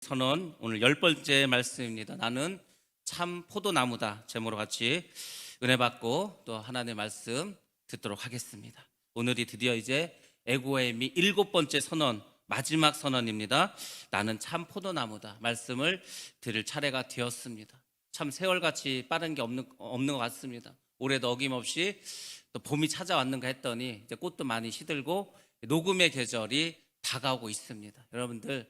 선언 오늘 10번째 말씀입니다. 나는 참 포도나무다 제목으로 같이 은혜 받고 또 하나님의 말씀 듣도록 하겠습니다. 오늘이 드디어 이제 에고엠이 7번째 선언, 마지막 선언입니다. 나는 참 포도나무다 말씀을 드릴 차례가 되었습니다. 참 세월같이 빠른 게 없는 것 같습니다. 올해도 어김없이 또 봄이 찾아왔는가 했더니 이제 꽃도 많이 시들고 녹음의 계절이 다가오고 있습니다. 여러분들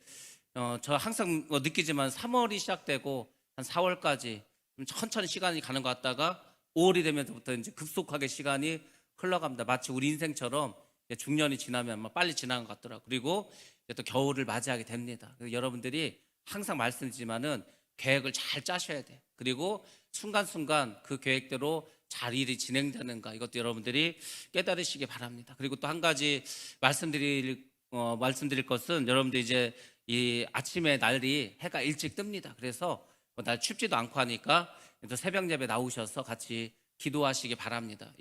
저 항상 느끼지만 3월이 시작되고 한 4월까지 좀 천천히 시간이 가는 것 같다가 5월이 되면서부터 이제 급속하게 시간이 흘러갑니다. 마치 우리 인생처럼 중년이 지나면 빨리 지나간 것 같더라고요. 그리고 또 겨울을 맞이하게 됩니다. 여러분들이 항상 말씀드리지만은 계획을 잘 짜셔야 돼요. 그리고 순간순간 그 계획대로 잘 일이 진행되는가 이것도 여러분들이 깨달으시기 바랍니다. 그리고 또 한 가지 말씀드릴 것은 여러분들 이제 이 아침에 날이 해가 일찍 뜹니다. 그래서 날 춥지도 않고 하니까 또 새벽 예배 나오셔서 같이 기도하시기 바랍니다.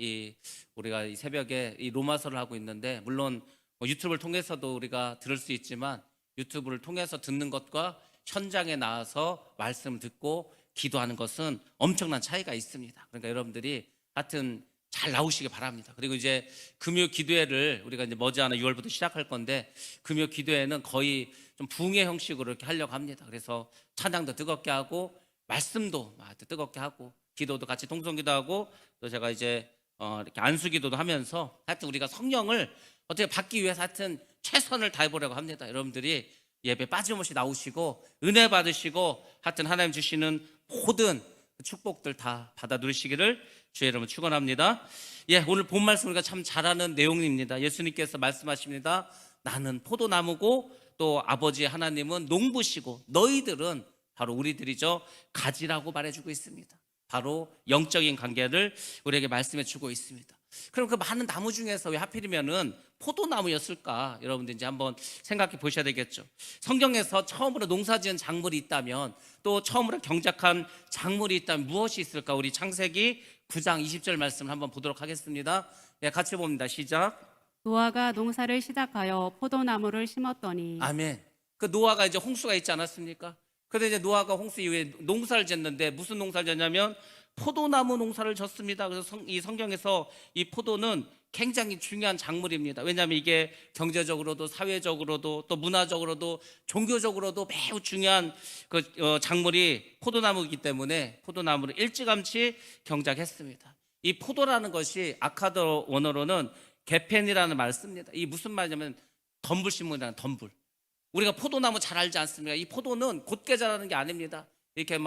우리가 이 새벽에 이 로마서를 하고 있는데 물론 유튜브를 통해서도 우리가 들을 수 있지만 유튜브를 통해서 듣는 것과 현장에 나와서 말씀을 듣고 기도하는 것은 엄청난 차이가 있습니다. 그러니까 여러분들이 하여튼 잘 나오시기 바랍니다. 그리고 이제 금요 기도회를 우리가 이제 머지않아 6월부터 시작할 건데 금요 기도회는 거의 좀 부흥회 형식으로 이렇게 하려고 합니다. 그래서 찬양도 뜨겁게 하고 말씀도 뜨겁게 하고 기도도 같이 통성기도하고 또 제가 이제 이렇게 안수기도도 하면서 하여튼 우리가 성령을 어떻게 받기 위해서 하여튼 최선을 다해보려고 합니다. 여러분들이 예배 빠짐없이 나오시고 은혜 받으시고 하여튼 하나님 주시는 모든 축복들 다 받아 누리시기를 주의 이름으로 축원합니다. 오늘 본 말씀 우리가 참 잘하는 내용입니다. 예수님께서 말씀하십니다. 나는 포도나무고 또 아버지 하나님은 농부시고 너희들은 바로 우리들이죠 가지라고 말해주고 있습니다. 바로 영적인 관계를 우리에게 말씀해 주고 있습니다. 그럼 그 많은 나무 중에서 왜 하필이면은 포도나무였을까? 여러분들 이제 한번 생각해 보셔야 되겠죠. 성경에서 처음으로 농사지은 작물이 있다면 또 처음으로 경작한 작물이 있다면 무엇이 있을까? 우리 창세기 9장 20절 말씀을 한번 보도록 하겠습니다. 같이 봅니다. 시작. 노아가 농사를 시작하여 포도나무를 심었더니. 아멘. 그 노아가 이제 홍수가 있지 않았습니까? 그런데 이제 노아가 홍수 이후에 농사를 짓는데 무슨 농사를 짓냐면 포도나무 농사를 졌습니다. 그래서 이 성경에서 이 포도는 굉장히 중요한 작물입니다. 왜냐하면 이게 경제적으로도 사회적으로도 또 문화적으로도 종교적으로도 매우 중요한 작물이 포도나무이기 때문에 포도나무를 일찌감치 경작했습니다. 이 포도라는 것이 아카드 원어로는 게펜이라는 말을 씁니다. 이 무슨 말이냐면 덤불식물이라는 덤불. 우리가 포도나무 잘 알지 않습니까? 이 포도는 곧게 자라는 게 아닙니다. 이렇게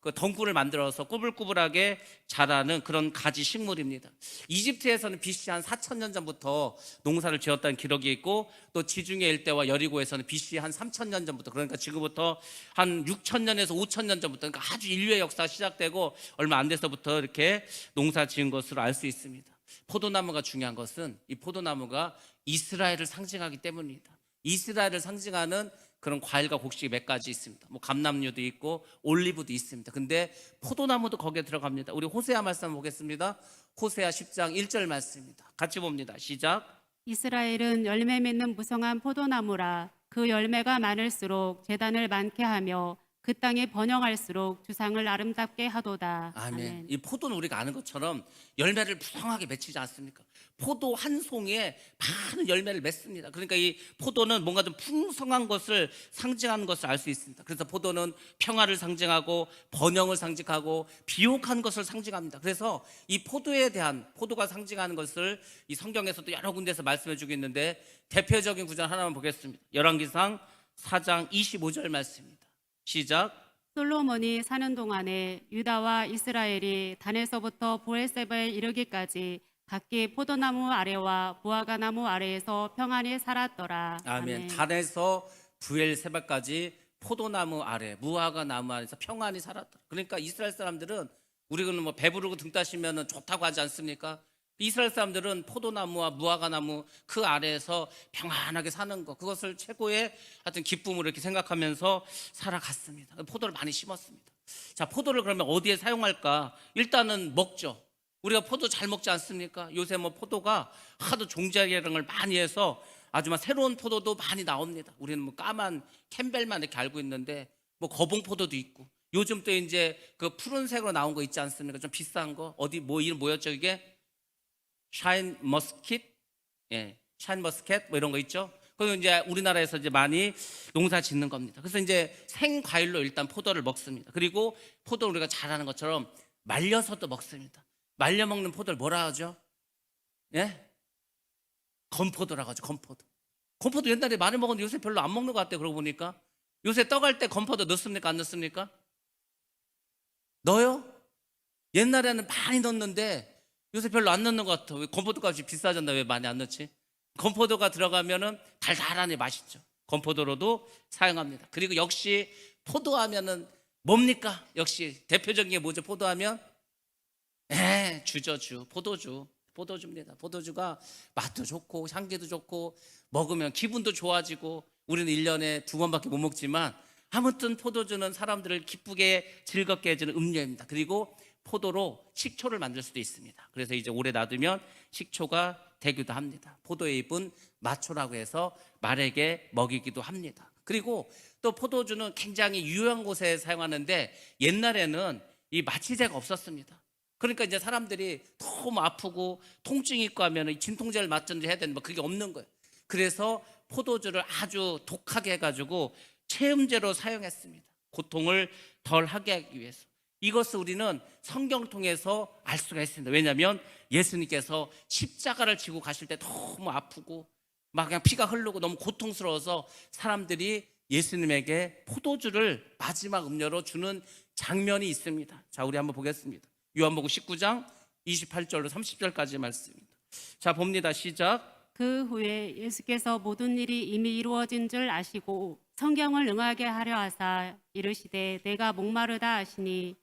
그 덩굴을 만들어서 꾸불꾸불하게 자라는 그런 가지 식물입니다. 이집트에서는 BC 한 4,000년 전부터 농사를 지었다는 기록이 있고 또 지중해 일대와 여리고에서는 BC 한 3,000년 전부터 그러니까 지금부터 한 6,000년에서 5,000년 전부터 그러니까 아주 인류의 역사가 시작되고 얼마 안 돼서부터 이렇게 농사 지은 것으로 알 수 있습니다. 포도나무가 중요한 것은 이 포도나무가 이스라엘을 상징하기 때문입니다. 이스라엘을 상징하는 그런 과일과 곡식이 몇 가지 있습니다. 감람류도 있고 올리브도 있습니다. 근데 포도나무도 거기에 들어갑니다. 우리 호세아 말씀 한번 보겠습니다. 호세아 10장 1절 말씀입니다. 같이 봅니다. 시작. 이스라엘은 열매 맺는 무성한 포도나무라. 그 열매가 많을수록 제단을 많게 하며 그 땅이 번영할수록 주상을 아름답게 하도다. 아멘. 이 포도는 우리가 아는 것처럼 열매를 무성하게 맺히지 않습니까? 포도 한 송이에 많은 열매를 맺습니다. 그러니까 이 포도는 뭔가 좀 풍성한 것을 상징하는 것을 알 수 있습니다. 그래서 포도는 평화를 상징하고 번영을 상징하고 비옥한 것을 상징합니다. 그래서 이 포도가 상징하는 것을 이 성경에서도 여러 군데에서 말씀해 주고 있는데 대표적인 구절 하나만 보겠습니다. 열왕기상 4장 25절 말씀입니다. 시작. 솔로몬이 사는 동안에 유다와 이스라엘이 단에서부터 브엘세바에 이르기까지 각기 포도나무 아래와 무화과나무 아래에서 평안히 살았더라. 아멘. 단에서 브엘세바까지 포도나무 아래, 무화과나무 아래에서 평안히 살았다. 그러니까 이스라엘 사람들은 우리는 배부르고 등 따시면 좋다고 하지 않습니까? 이스라엘 사람들은 포도나무와 무화과나무 그 아래에서 평안하게 사는 것, 그것을 최고의 하여튼 기쁨으로 이렇게 생각하면서 살아갔습니다. 포도를 많이 심었습니다. 자, 포도를 그러면 어디에 사용할까? 일단은 먹죠. 우리가 포도 잘 먹지 않습니까? 요새 포도가 하도 종자개량을 많이 해서 아주 막 새로운 포도도 많이 나옵니다. 우리는 뭐 까만 캠벨만 이렇게 알고 있는데 뭐 거봉 포도도 있고, 요즘 또 이제 그 푸른색으로 나온 거 있지 않습니까? 좀 비싼 거 어디 뭐 이름 뭐였죠 이게? 샤인 머스킷, 예, 샤인 머스켓 뭐 이런 거 있죠. 그거 이제 우리나라에서 이제 많이 농사 짓는 겁니다. 그래서 이제 생과일로 일단 포도를 먹습니다. 그리고 포도 우리가 잘 아는 것처럼 말려서도 먹습니다. 말려 먹는 포도를 뭐라 하죠? 예? 건포도라고 하죠. 건포도. 건포도 옛날에 많이 먹었는데 요새 별로 안 먹는 것 같아요. 그러고 보니까 요새 떡할 때 건포도 넣습니까? 안 넣습니까? 넣어요? 옛날에는 많이 넣었는데 요새 별로 안 넣는 것 같아. 왜 건포도 값이 비싸졌나? 왜 많이 안 넣지? 건포도가 들어가면은 달달하니 맛있죠. 건포도로도 사용합니다. 그리고 역시 포도하면은 뭡니까? 역시 대표적인 게 뭐죠? 포도하면 주죠. 주. 포도주. 포도주입니다. 포도주가 맛도 좋고 향기도 좋고 먹으면 기분도 좋아지고, 우리는 1년에 2번밖에 못 먹지만 아무튼 포도주는 사람들을 기쁘게 즐겁게 해주는 음료입니다. 그리고 포도로 식초를 만들 수도 있습니다. 그래서 이제 오래 놔두면 식초가 되기도 합니다. 포도의 잎은 마초라고 해서 말에게 먹이기도 합니다. 그리고 또 포도주는 굉장히 유용한 곳에 사용하는데, 옛날에는 이 마취제가 없었습니다. 그러니까 이제 사람들이 너무 아프고 통증이 있고 하면 진통제를 맞든지 해야 되는 뭐 그게 없는 거예요. 그래서 포도주를 아주 독하게 해가지고 체음제로 사용했습니다. 고통을 덜 하게 하기 위해서. 이것을 우리는 성경을 통해서 알 수가 있습니다. 왜냐하면 예수님께서 십자가를 지고 가실 때 너무 아프고 막 그냥 피가 흐르고 너무 고통스러워서 사람들이 예수님에게 포도주를 마지막 음료로 주는 장면이 있습니다. 자, 우리 한번 보겠습니다. 요한복음 19장 28절로 30절까지 말씀입니다. 자, 봅니다. 시작. 그 후에 예수께서 모든 일이 이미 이루어진 줄 아시고 성경을 응하게 하려 하사 이르시되 내가 목마르다 하시니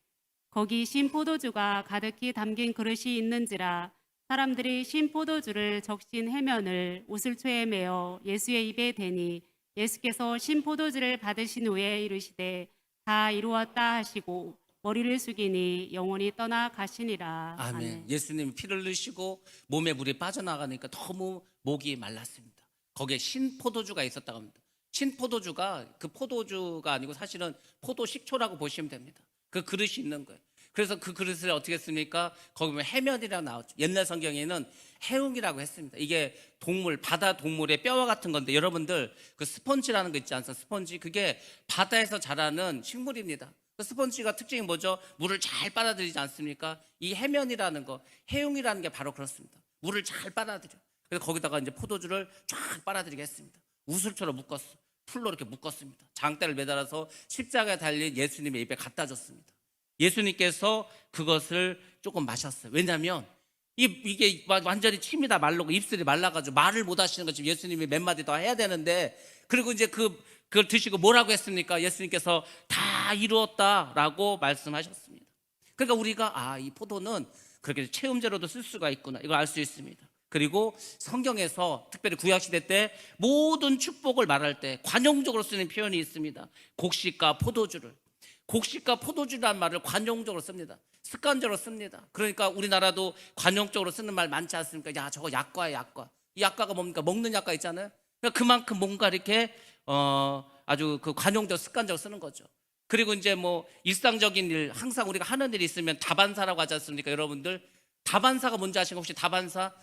거기 신 포도주가 가득히 담긴 그릇이 있는지라. 사람들이 신 포도주를 적신 해면을 우슬초에 메어 예수의 입에 대니 예수께서 신 포도주를 받으신 후에 이르시되 다 이루었다 하시고 머리를 숙이니 영혼이 떠나 가시니라. 아멘. 예수님이 피를 흘리시고 몸에 물이 빠져나가니까 너무 목이 말랐습니다. 거기에 신포도주가 있었다고 합니다. 신포도주가 그 포도주가 아니고 사실은 포도 식초라고 보시면 됩니다. 그 그릇이 있는 거예요. 그래서 그 그릇을 어떻게 했습니까? 거기 보면 해면이라고 나왔죠. 옛날 성경에는 해웅이라고 했습니다. 이게 동물, 바다 동물의 뼈와 같은 건데, 여러분들 그 스펀지라는 거 있지 않습니까? 스펀지, 그게 바다에서 자라는 식물입니다. 그 스펀지가 특징이 뭐죠? 물을 잘 빨아들이지 않습니까? 이 해면이라는 거, 해웅이라는 게 바로 그렇습니다. 물을 잘 빨아들여. 그래서 거기다가 이제 포도주를 쫙 빨아들이게 했습니다. 우슬처럼 묶었어. 풀로 이렇게 묶었습니다. 장대를 매달아서 십자가에 달린 예수님의 입에 갖다 줬습니다. 예수님께서 그것을 조금 마셨어요. 왜냐하면 이게 완전히 침이 다 말르고 입술이 말라가지고 말을 못 하시는 거, 지금 예수님이 몇 마디 더 해야 되는데, 그리고 이제 그걸 드시고 뭐라고 했습니까? 예수님께서 다 이루었다라고 말씀하셨습니다. 그러니까 우리가 이 포도는 그렇게 체험제로도 쓸 수가 있구나, 이걸 알 수 있습니다. 그리고 성경에서 특별히 구약시대 때 모든 축복을 말할 때 관용적으로 쓰는 표현이 있습니다. 곡식과 포도주를. 곡식과 포도주라는 말을 관용적으로 씁니다. 습관적으로 씁니다. 그러니까 우리나라도 관용적으로 쓰는 말 많지 않습니까? 야, 저거 약과야, 약과. 이 약과가 뭡니까? 먹는 약과 있잖아요. 그러니까 그만큼 뭔가 이렇게 아주 그 관용적, 습관적으로 쓰는 거죠. 그리고 이제 뭐 일상적인 일, 항상 우리가 하는 일이 있으면 다반사라고 하지 않습니까? 여러분들 다반사가 뭔지 아시고 혹시 다반사?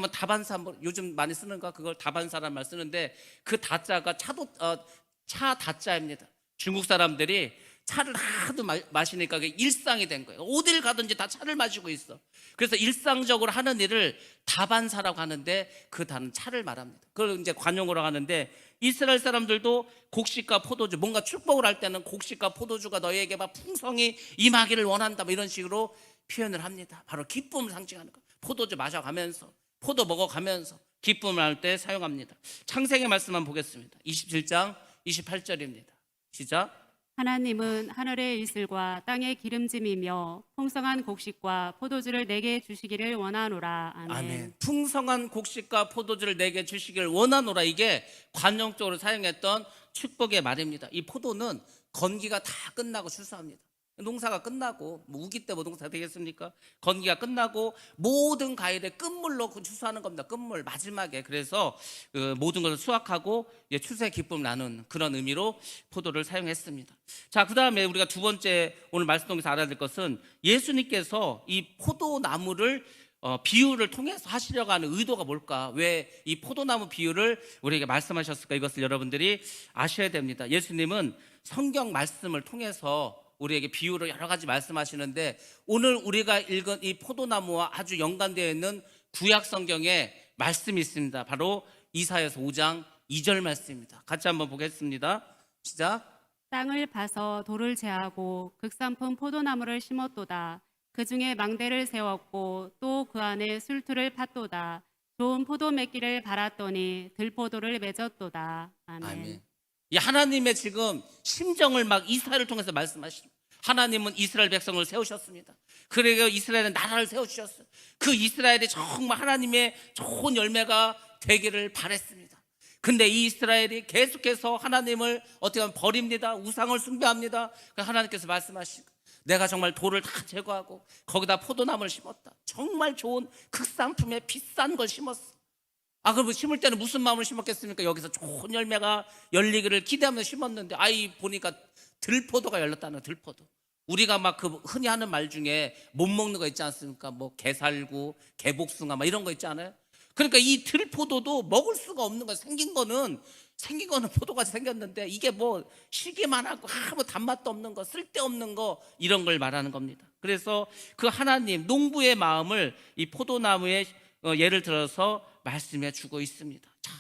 뭐 다반사 뭐 요즘 많이 쓰는가? 그걸 다반사란 말 쓰는데, 그 다자가 차 다자입니다. 중국 사람들이 차를 하도 마시니까 그게 일상이 된 거예요. 어딜 가든지 다 차를 마시고 있어. 그래서 일상적으로 하는 일을 다반사라고 하는데, 그 단은 차를 말합니다. 그걸 이제 관용어로 하는데, 이스라엘 사람들도 곡식과 포도주, 뭔가 축복을 할 때는 곡식과 포도주가 너희에게 막 풍성히 임하기를 원한다, 뭐 이런 식으로 표현을 합니다. 바로 기쁨을 상징하는 거. 포도주 마셔가면서, 포도 먹어가면서 기쁨을 할 때 사용합니다. 창세기 말씀만 보겠습니다. 27장 28절입니다. 시작. 하나님은 하늘의 이슬과 땅의 기름짐이며 풍성한 곡식과 포도주를 내게 주시기를 원하노라. 아멘. 아멘. 풍성한 곡식과 포도주를 내게 주시기를 원하노라. 이게 관용적으로 사용했던 축복의 말입니다. 이 포도는 건기가 다 끝나고 출사합니다. 농사가 끝나고 뭐 우기 때 뭐 농사 되겠습니까? 건기가 끝나고 모든 과일에 끝물로 추수하는 겁니다. 끝물 마지막에. 그래서 그 모든 것을 수확하고 추수의 기쁨을 나눈 그런 의미로 포도를 사용했습니다. 자, 그다음에 우리가 두 번째 오늘 말씀 통해서 알아야 될 것은 예수님께서 이 포도나무를 비유를 통해서 하시려고 하는 의도가 뭘까? 왜 이 포도나무 비유를 우리에게 말씀하셨을까? 이것을 여러분들이 아셔야 됩니다. 예수님은 성경 말씀을 통해서 우리에게 비유를 여러 가지 말씀하시는데 오늘 우리가 읽은 이 포도나무와 아주 연관되어 있는 구약 성경에 말씀이 있습니다. 바로 이사야서 5장 2절 말씀입니다. 같이 한번 보겠습니다. 시작. 땅을 파서 돌을 제하고 극산품 포도나무를 심었도다. 그 중에 망대를 세웠고 또 그 안에 술틀을 팠도다. 좋은 포도 맺기를 바랐더니 들포도를 맺었도다. 아멘. 아멘. 이 하나님의 지금 심정을 막 이스라엘을 통해서 말씀하십니다. 하나님은 이스라엘 백성을 세우셨습니다. 그리고 이스라엘은 나라를 세우셨어요. 그 이스라엘이 정말 하나님의 좋은 열매가 되기를 바랬습니다. 근데 이 이스라엘이 계속해서 하나님을 어떻게 하면 버립니다. 우상을 숭배합니다. 하나님께서 말씀하시고 내가 정말 돌을 다 제거하고 거기다 포도나무를 심었다. 정말 좋은 극상품의 비싼 걸 심었어. 그럼 심을 때는 무슨 마음으로 심었겠습니까? 여기서 좋은 열매가 열리기를 기대하면서 심었는데 보니까 들포도가 열렸다는 들포도. 우리가 막 그 흔히 하는 말 중에 못 먹는 거 있지 않습니까? 뭐 게살구, 개복숭아 막 이런 거 있지 않아요? 그러니까 이 들포도도 먹을 수가 없는 거예요. 생긴 거는 포도같이 생겼는데 이게 뭐 시기만 하고 아무 단맛도 없는 거, 쓸데없는 거 이런 걸 말하는 겁니다. 그래서 그 하나님 농부의 마음을 이 포도나무에 예를 들어서 말씀해 주고 있습니다. 자,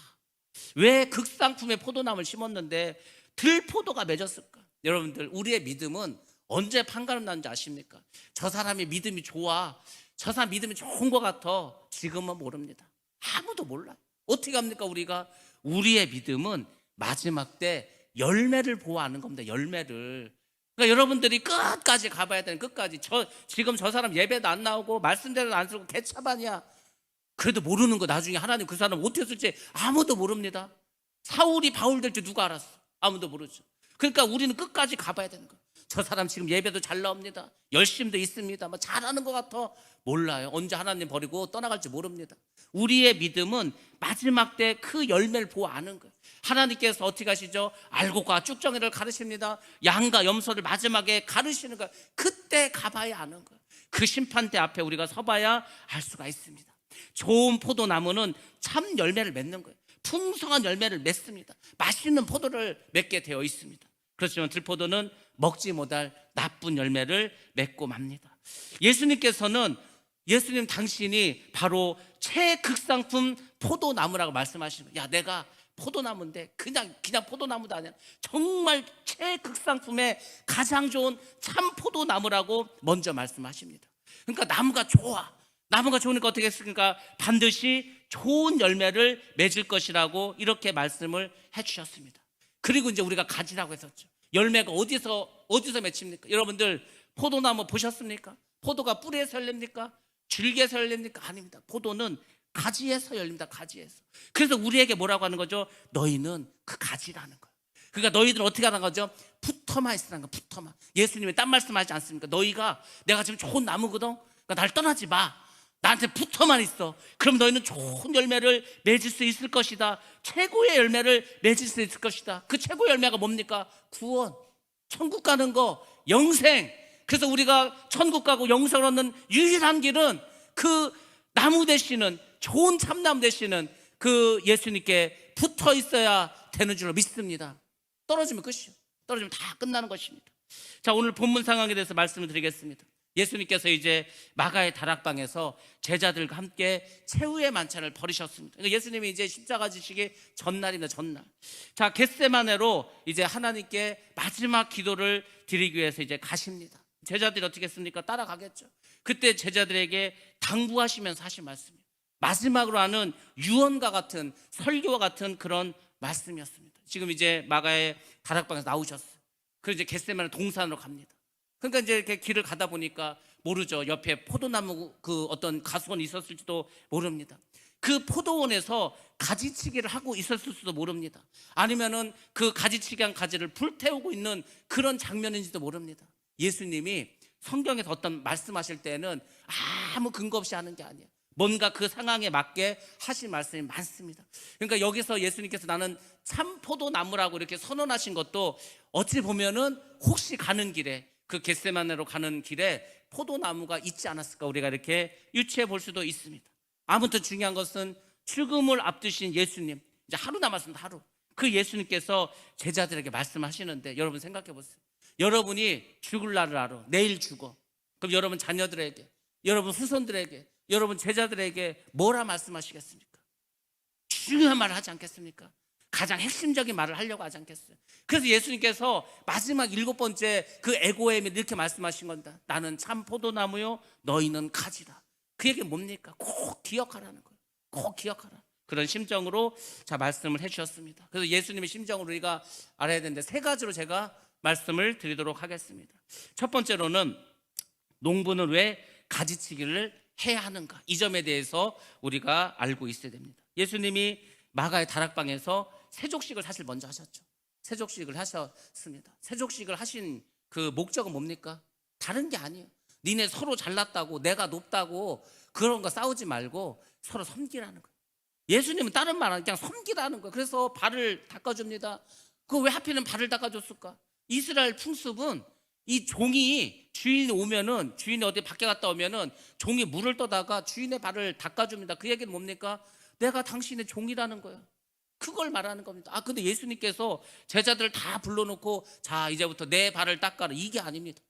왜 극상품의 포도나무를 심었는데 들포도가 맺었을까? 여러분들 우리의 믿음은 언제 판가름 나는지 아십니까? 저 사람의 믿음이 좋아, 저 사람 믿음이 좋은 것 같아. 지금은 모릅니다. 아무도 몰라요. 어떻게 합니까? 우리의 믿음은 마지막 때 열매를 보아하는 겁니다. 열매를. 그러니까 여러분들이 끝까지 가봐야 되는, 끝까지. 지금 저 사람 예배도 안 나오고 말씀대로 안 들고 개차반이야. 그래도 모르는 거. 나중에 하나님 그 사람 어떻게 쓸지 아무도 모릅니다. 사울이 바울 될지 누가 알았어? 아무도 모르죠. 그러니까 우리는 끝까지 가봐야 되는 거예요. 저 사람 지금 예배도 잘 나옵니다. 열심도 있습니다. 뭐 잘하는 것 같아. 몰라요. 언제 하나님 버리고 떠나갈지 모릅니다. 우리의 믿음은 마지막 때 그 열매를 보고 아는 거예요. 하나님께서 어떻게 하시죠? 알곡과 쭉정이를 가르십니다. 양과 염소를 마지막에 가르시는 거예요. 그때 가봐야 아는 거예요. 그 심판대 앞에 우리가 서봐야 알 수가 있습니다. 좋은 포도나무는 참 열매를 맺는 거예요. 풍성한 열매를 맺습니다. 맛있는 포도를 맺게 되어 있습니다. 그렇지만 들포도는 먹지 못할 나쁜 열매를 맺고 맙니다. 예수님 당신이 바로 최극상품 포도나무라고 말씀하시는 거예요. 야, 내가 포도나무인데 그냥 포도나무도 아니야. 정말 최극상품의 가장 좋은 참 포도나무라고 먼저 말씀하십니다. 그러니까 나무가 좋아. 나무가 좋으니까 어떻게 했습니까? 반드시 좋은 열매를 맺을 것이라고 이렇게 말씀을 해주셨습니다. 그리고 이제 우리가 가지라고 했었죠. 열매가 어디서 맺힙니까? 여러분들 포도나무 보셨습니까? 포도가 뿌리에서 열립니까? 줄기에서 열립니까? 아닙니다. 포도는 가지에서 열립니다. 가지에서. 그래서 우리에게 뭐라고 하는 거죠? 너희는 그 가지라는 거예요. 그러니까 너희들은 어떻게 하는 거죠? 붙어만 있으라는 거예요. 붙어만. 예수님이 딴 말씀하지 않습니까? 내가 지금 좋은 나무거든. 그러니까 날 떠나지 마. 나한테 붙어만 있어. 그럼 너희는 좋은 열매를 맺을 수 있을 것이다. 최고의 열매를 맺을 수 있을 것이다. 그 최고의 열매가 뭡니까? 구원, 천국 가는 거, 영생. 그래서 우리가 천국 가고 영생을 얻는 유일한 길은 그 나무 되시는, 좋은 참나무 되시는 그 예수님께 붙어 있어야 되는 줄로 믿습니다. 떨어지면 끝이요. 떨어지면 다 끝나는 것입니다. 자, 오늘 본문 상황에 대해서 말씀을 드리겠습니다. 예수님께서 이제 마가의 다락방에서 제자들과 함께 최후의 만찬을 벌이셨습니다. 그러니까 예수님이 이제 십자가 지시기 전날입니다. 전날. 자, 겟세마네로 이제 하나님께 마지막 기도를 드리기 위해서 이제 가십니다. 제자들이 어떻게 했습니까? 따라가겠죠. 그때 제자들에게 당부하시면서 하신 말씀이에요. 마지막으로 하는 유언과 같은, 설교와 같은 그런 말씀이었습니다. 지금 이제 마가의 다락방에서 나오셨어요. 그리고 이제 겟세마네 동산으로 갑니다. 그러니까 이제 이렇게 길을 가다 보니까 모르죠. 옆에 포도나무 그 어떤 가수원이 있었을지도 모릅니다. 그 포도원에서 가지치기를 하고 있었을 수도 모릅니다. 아니면은 그 가지치기 한 가지를 불태우고 있는 그런 장면인지도 모릅니다. 예수님이 성경에서 어떤 말씀하실 때는 아무 근거 없이 하는 게 아니에요. 뭔가 그 상황에 맞게 하신 말씀이 많습니다. 그러니까 여기서 예수님께서 나는 참 포도나무라고 이렇게 선언하신 것도 어찌 보면은 혹시 가는 길에, 그 겟세마네로 가는 길에 포도나무가 있지 않았을까, 우리가 이렇게 유추해 볼 수도 있습니다. 아무튼 중요한 것은 죽음을 앞두신 예수님, 이제 하루 남았습니다. 하루. 그 예수님께서 제자들에게 말씀하시는데, 여러분 생각해 보세요. 여러분이 죽을 날을 알아. 내일 죽어. 그럼 여러분 자녀들에게, 여러분 후손들에게, 여러분 제자들에게 뭐라 말씀하시겠습니까? 중요한 말을 하지 않겠습니까? 가장 핵심적인 말을 하려고 하지 않겠어요? 그래서 예수님께서 마지막 7번째 그 에고엠에 이렇게 말씀하신 겁니다. 나는 참 포도나무요, 너희는 가지라. 그 얘기는 뭡니까? 꼭 기억하라는 거예요. 꼭 기억하라. 그런 심정으로 자 말씀을 해주셨습니다. 그래서 예수님의 심정을 우리가 알아야 되는데, 세 가지로 제가 말씀을 드리도록 하겠습니다. 첫 번째로는 농부는 왜 가지치기를 해야 하는가, 이 점에 대해서 우리가 알고 있어야 됩니다. 예수님이 마가의 다락방에서 세족식을 사실 먼저 하셨죠. 세족식을 하셨습니다. 세족식을 하신 그 목적은 뭡니까? 다른 게 아니에요. 니네 서로 잘났다고, 내가 높다고 그런 거 싸우지 말고 서로 섬기라는 거예요. 예수님은 다른 말 안, 그냥 섬기라는 거예요. 그래서 발을 닦아줍니다. 그 왜 하필은 발을 닦아줬을까? 이스라엘 풍습은 이 종이, 주인이 오면은, 주인이 어디 밖에 갔다 오면은 종이 물을 떠다가 주인의 발을 닦아줍니다. 그 얘기는 뭡니까? 내가 당신의 종이라는 거예요. 그걸 말하는 겁니다. 근데 예수님께서 제자들을 다 불러놓고 자 이제부터 내 발을 닦아라, 이게 아닙니다.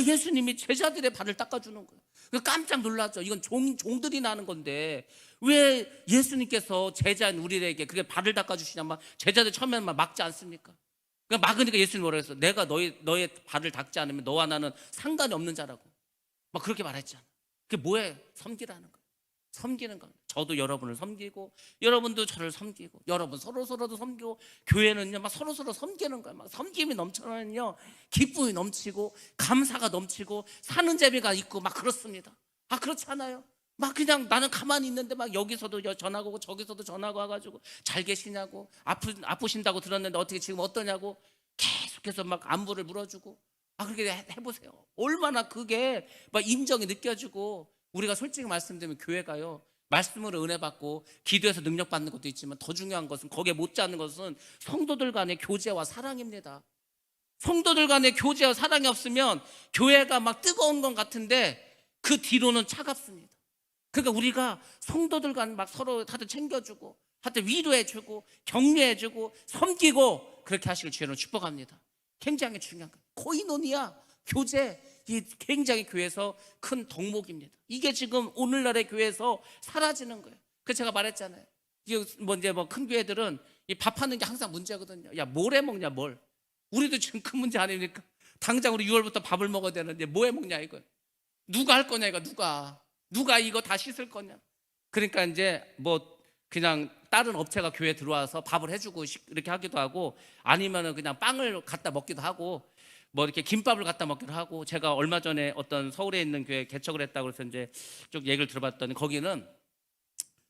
예수님이 제자들의 발을 닦아주는 거예요. 깜짝 놀랐죠. 이건 종들이 나는 건데 왜 예수님께서 제자인 우리에게 그게 발을 닦아주시냐, 막 제자들 처음에는 막 막지 않습니까? 막으니까 예수님 뭐라 했어? 내가 너의 발을 닦지 않으면 너와 나는 상관이 없는 자라고 막 그렇게 말했잖아. 그게 뭐예요? 섬기라는 거예요. 섬기는 겁니다. 저도 여러분을 섬기고 여러분도 저를 섬기고 여러분 서로도 섬기고, 교회는요 막 서로 섬기는 거예요. 막 섬김이 넘쳐나면요 기쁨이 넘치고 감사가 넘치고 사는 재미가 있고 막 그렇습니다. 그렇지 않아요? 막 그냥 나는 가만히 있는데 막 여기서도 전화가 오고 저기서도 전화가 와가지고 잘 계시냐고, 아프신다고 들었는데 어떻게 지금 어떠냐고 계속해서 막 안부를 물어주고 그렇게 해보세요. 얼마나 그게 막 인정이 느껴지고. 우리가 솔직히 말씀드리면 교회가요 말씀으로 은혜 받고 기도해서 능력 받는 것도 있지만 더 중요한 것은, 거기에 못지않는 것은 성도들 간의 교제와 사랑입니다. 성도들 간의 교제와 사랑이 없으면 교회가 막 뜨거운 것 같은데 그 뒤로는 차갑습니다. 그러니까 우리가 성도들 간 막 서로 다들 챙겨주고 하여튼 위로해주고 격려해주고 섬기고 그렇게 하시길 주의로 축복합니다. 굉장히 중요한 거예요. 코이노니아, 교제, 이 굉장히 교회에서 큰 덕목입니다. 이게 지금 오늘날의 교회에서 사라지는 거예요. 그래서 제가 말했잖아요. 이게 이제 큰 교회들은 이 밥하는 게 항상 문제거든요. 야, 뭘 해 먹냐, 뭘. 우리도 지금 큰 문제 아닙니까? 당장 우리 6월부터 밥을 먹어야 되는데 뭐 해 먹냐, 이거. 누가 할 거냐, 이거. 누가 이거 다 씻을 거냐. 그러니까 이제 그냥 다른 업체가 교회에 들어와서 밥을 해주고 이렇게 하기도 하고, 아니면은 그냥 빵을 갖다 먹기도 하고, 이렇게 김밥을 갖다 먹기도 하고. 제가 얼마 전에 어떤 서울에 있는 교회 개척을 했다고 해서 이제 쭉 얘기를 들어봤더니 거기는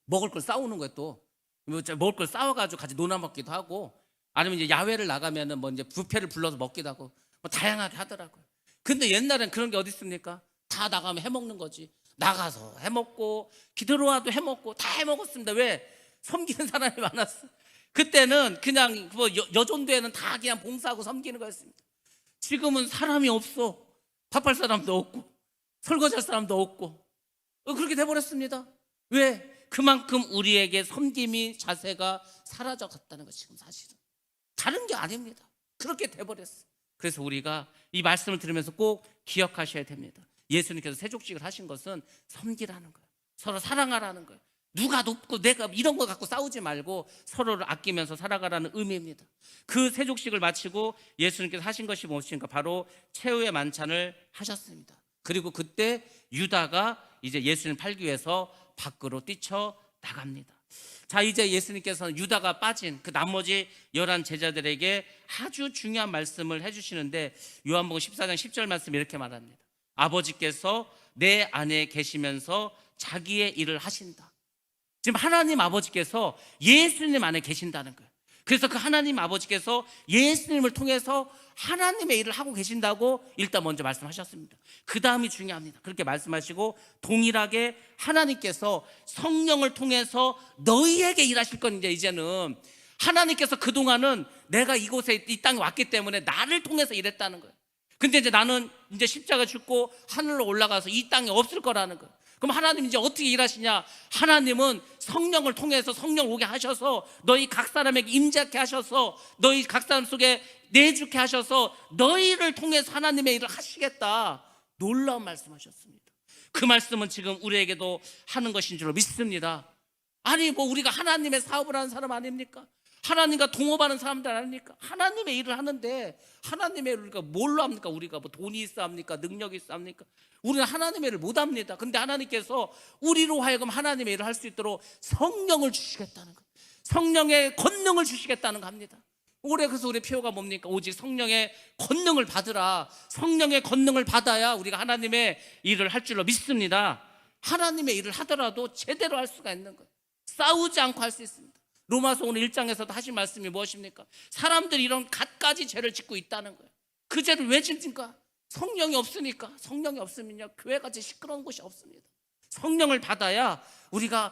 먹을 걸 싸우는 거예요. 또 먹을 걸 싸워가지고 같이 논아 먹기도 하고, 아니면 이제 야외를 나가면은 이제 뷔페를 불러서 먹기도 하고 다양하게 하더라고요. 근데 옛날엔 그런 게 어디 있습니까? 다 나가면 해 먹는 거지. 나가서 해 먹고 들어와도 해 먹고 다 해 먹었습니다. 왜? 섬기는 사람이 많았어. 그때는 그냥 여존도에는 다 그냥 봉사하고 섬기는 거였습니다. 지금은 사람이 없어. 밥할 사람도 없고 설거지할 사람도 없고 그렇게 돼버렸습니다. 왜? 그만큼 우리에게 섬김이, 자세가 사라져갔다는 거. 지금 사실은 다른 게 아닙니다. 그렇게 돼버렸어. 그래서 우리가 이 말씀을 들으면서 꼭 기억하셔야 됩니다. 예수님께서 세족식을 하신 것은 섬기라는 거예요. 서로 사랑하라는 거예요. 누가 높고 내가 이런 거 갖고 싸우지 말고 서로를 아끼면서 살아가라는 의미입니다. 그 세족식을 마치고 예수님께서 하신 것이 무엇인가? 바로 최후의 만찬을 하셨습니다. 그리고 그때 유다가 이제 예수님 팔기 위해서 밖으로 뛰쳐나갑니다. 자, 이제 예수님께서는 유다가 빠진 그 나머지 11 제자들에게 아주 중요한 말씀을 해주시는데, 요한복음 14장 10절 말씀 이렇게 말합니다. 아버지께서 내 안에 계시면서 자기의 일을 하신다. 지금 하나님 아버지께서 예수님 안에 계신다는 거예요. 그래서 그 하나님 아버지께서 예수님을 통해서 하나님의 일을 하고 계신다고 일단 먼저 말씀하셨습니다. 그 다음이 중요합니다. 그렇게 말씀하시고 동일하게 하나님께서 성령을 통해서 너희에게 일하실 건 이제는 하나님께서 그동안은 내가 이곳에 이 땅에 왔기 때문에 나를 통해서 일했다는 거예요. 근데 이제 나는 이제 십자가 죽고 하늘로 올라가서 이 땅에 없을 거라는 거예요. 그럼 하나님 이제 어떻게 일하시냐? 하나님은 성령을 통해서 성령 오게 하셔서 너희 각 사람에게 임재하게 하셔서 너희 각 사람 속에 내주게 하셔서 너희를 통해서 하나님의 일을 하시겠다. 놀라운 말씀하셨습니다. 그 말씀은 지금 우리에게도 하는 것인 줄로 믿습니다. 아니 뭐 우리가 하나님의 사업을 하는 사람 아닙니까? 하나님과 동업하는 사람들 아닙니까? 하나님의 일을 하는데 하나님의 일을 우리가 뭘로 합니까? 우리가 뭐 돈이 있어 합니까? 능력이 있어 합니까? 우리는 하나님의 일을 못 합니다. 근데 하나님께서 우리로 하여금 하나님의 일을 할 수 있도록 성령을 주시겠다는 거, 성령의 권능을 주시겠다는 거 합니다. 올해 그래서 우리 표가 뭡니까? 오직 성령의 권능을 받으라. 성령의 권능을 받아야 우리가 하나님의 일을 할 줄로 믿습니다. 하나님의 일을 하더라도 제대로 할 수가 있는 거예요. 싸우지 않고 할 수 있습니다. 로마서 오늘 1장에서도 하신 말씀이 무엇입니까? 사람들이 이런 갖가지 죄를 짓고 있다는 거예요. 그 죄를 왜 짓는가? 성령이 없으니까. 성령이 없으면요 교회같이 시끄러운 곳이 없습니다. 성령을 받아야 우리가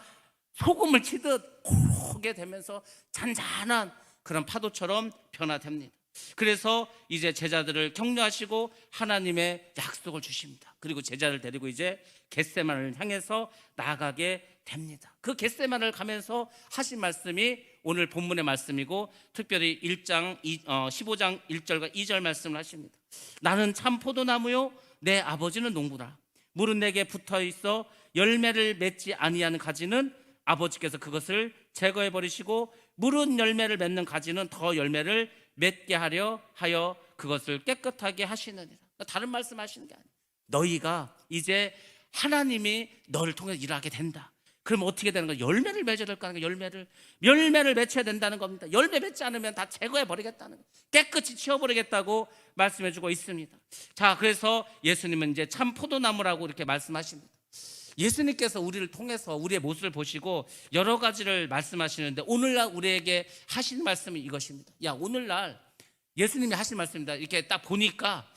소금을 치듯 고게 되면서 잔잔한 그런 파도처럼 변화됩니다. 그래서 이제 제자들을 격려하시고 하나님의 약속을 주십니다. 그리고 제자를 데리고 이제 겟세마네를 향해서 나아가게 됩니다. 그 겟세마네를 가면서 하신 말씀이 오늘 본문의 말씀이고 특별히 15장 1절과 2절 말씀을 하십니다. 나는 참 포도나무요 내 아버지는 농부라. 물은 내게 붙어 있어 열매를 맺지 아니하는 가지는 아버지께서 그것을 제거해 버리시고 물은 열매를 맺는 가지는 더 열매를 맺게 하려 하여 그것을 깨끗하게 하시느니라. 다른 말씀 하시는 게 아니에요. 너희가 이제 하나님이 너를 통해서 일하게 된다. 그럼 어떻게 되는 거예요? 열매를 맺어야 될 거 아니에요. 열매를 맺혀야 된다는 겁니다. 열매 맺지 않으면 다 제거해 버리겠다는 거예요. 깨끗이 치워버리겠다고 말씀해 주고 있습니다. 자, 그래서 예수님은 이제 참 포도나무라고 이렇게 말씀하십니다. 예수님께서 우리를 통해서 우리의 모습을 보시고 여러 가지를 말씀하시는데 오늘날 우리에게 하신 말씀이 이것입니다. 야, 오늘날 예수님이 하신 말씀입니다. 이렇게 딱 보니까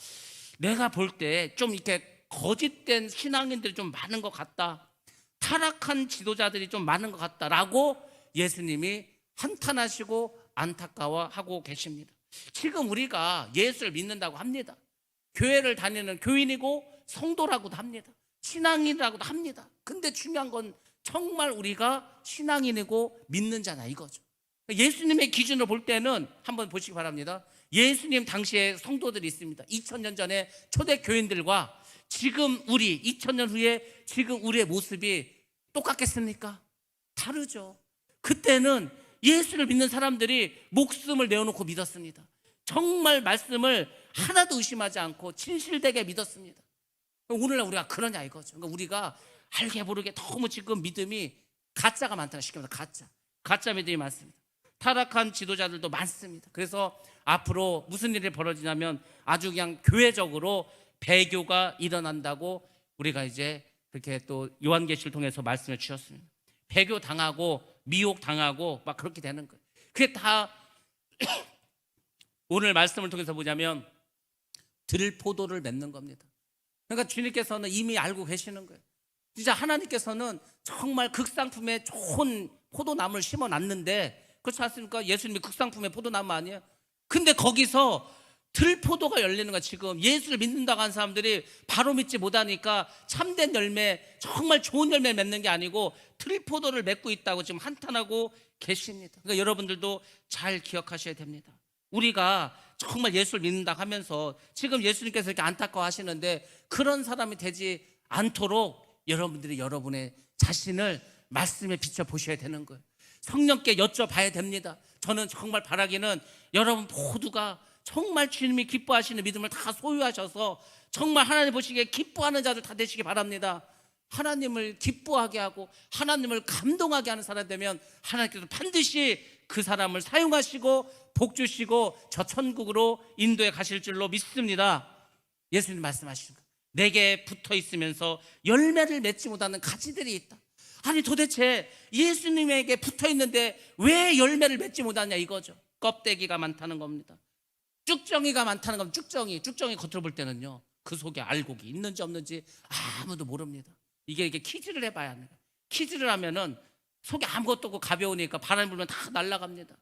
내가 볼 때 좀 이렇게 거짓된 신앙인들이 좀 많은 것 같다. 타락한 지도자들이 좀 많은 것 같다라고 예수님이 한탄하시고 안타까워하고 계십니다. 지금 우리가 예수를 믿는다고 합니다. 교회를 다니는 교인이고 성도라고도 합니다. 신앙인이라고도 합니다. 근데 중요한 건 정말 우리가 신앙인이고 믿는 자냐 이거죠. 예수님의 기준으로 볼 때는 한번 보시기 바랍니다. 예수님 당시에 성도들이 있습니다. 2000년 전에 초대 교인들과 지금 우리 2000년 후에 지금 우리의 모습이 똑같겠습니까? 다르죠. 그때는 예수를 믿는 사람들이 목숨을 내어놓고 믿었습니다. 정말 말씀을 하나도 의심하지 않고 진실되게 믿었습니다. 오늘날 우리가 그러냐 이거죠. 그러니까 우리가 알게 모르게 너무 지금 믿음이 가짜가 많다는 시킵니다. 가짜 믿음이 많습니다. 타락한 지도자들도 많습니다. 그래서 앞으로 무슨 일이 벌어지냐면 아주 그냥 교회적으로 배교가 일어난다고 우리가 이제 그렇게 또 요한계시를 통해서 말씀해 주셨습니다. 배교 당하고 미혹 당하고 막 그렇게 되는 거예요. 그게 다 오늘 말씀을 통해서 보자면 들포도를 맺는 겁니다. 그러니까 주님께서는 이미 알고 계시는 거예요. 진짜 하나님께서는 정말 극상품의 좋은 포도나무를 심어놨는데 그렇지 않습니까? 예수님이 극상품의 포도나무 아니에요? 근데 거기서 들포도가 열리는 거야. 지금 예수를 믿는다고 하는 사람들이 바로 믿지 못하니까 참된 열매, 정말 좋은 열매 맺는 게 아니고 들포도를 맺고 있다고 지금 한탄하고 계십니다. 그러니까 여러분들도 잘 기억하셔야 됩니다. 우리가 정말 예수를 믿는다고 하면서 지금 예수님께서 이렇게 안타까워 하시는데 그런 사람이 되지 않도록 여러분들이 여러분의 자신을 말씀에 비춰 보셔야 되는 거예요. 성령께 여쭤봐야 됩니다. 저는 정말 바라기는 여러분 모두가 정말 주님이 기뻐하시는 믿음을 다 소유하셔서 정말 하나님 보시기에 기뻐하는 자들 다 되시기 바랍니다. 하나님을 기뻐하게 하고 하나님을 감동하게 하는 사람 되면 하나님께서 반드시 그 사람을 사용하시고 복 주시고 저 천국으로 인도해 가실 줄로 믿습니다. 예수님 말씀하시는 거, 내게 붙어 있으면서 열매를 맺지 못하는 가지들이 있다. 아니 도대체 예수님에게 붙어 있는데 왜 열매를 맺지 못하냐 이거죠. 껍데기가 많다는 겁니다. 쭉정이가 많다는 겁니다. 쭉정이 겉으로 볼 때는요, 그 속에 알곡이 있는지 없는지 아무도 모릅니다. 이게 키즈를 해봐야 합니다. 키즈를 하면은 속에 아무것도 없고 가벼우니까 바람 불면 다 날아갑니다.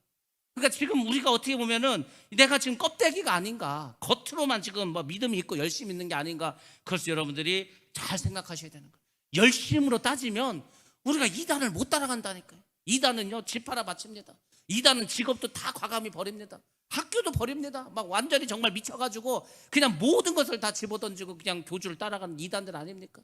그러니까 지금 우리가 어떻게 보면은 내가 지금 껍데기가 아닌가, 겉으로만 지금 뭐 믿음이 있고 열심히 있는 게 아닌가. 그래서 여러분들이 잘 생각하셔야 되는 거예요. 열심으로 따지면 우리가 이단을 못 따라간다니까요. 이단은요, 집 팔아 바칩니다. 이단은 직업도 다 과감히 버립니다. 학교도 버립니다. 막 완전히 정말 미쳐가지고 그냥 모든 것을 다 집어던지고 그냥 교주를 따라가는 이단들 아닙니까?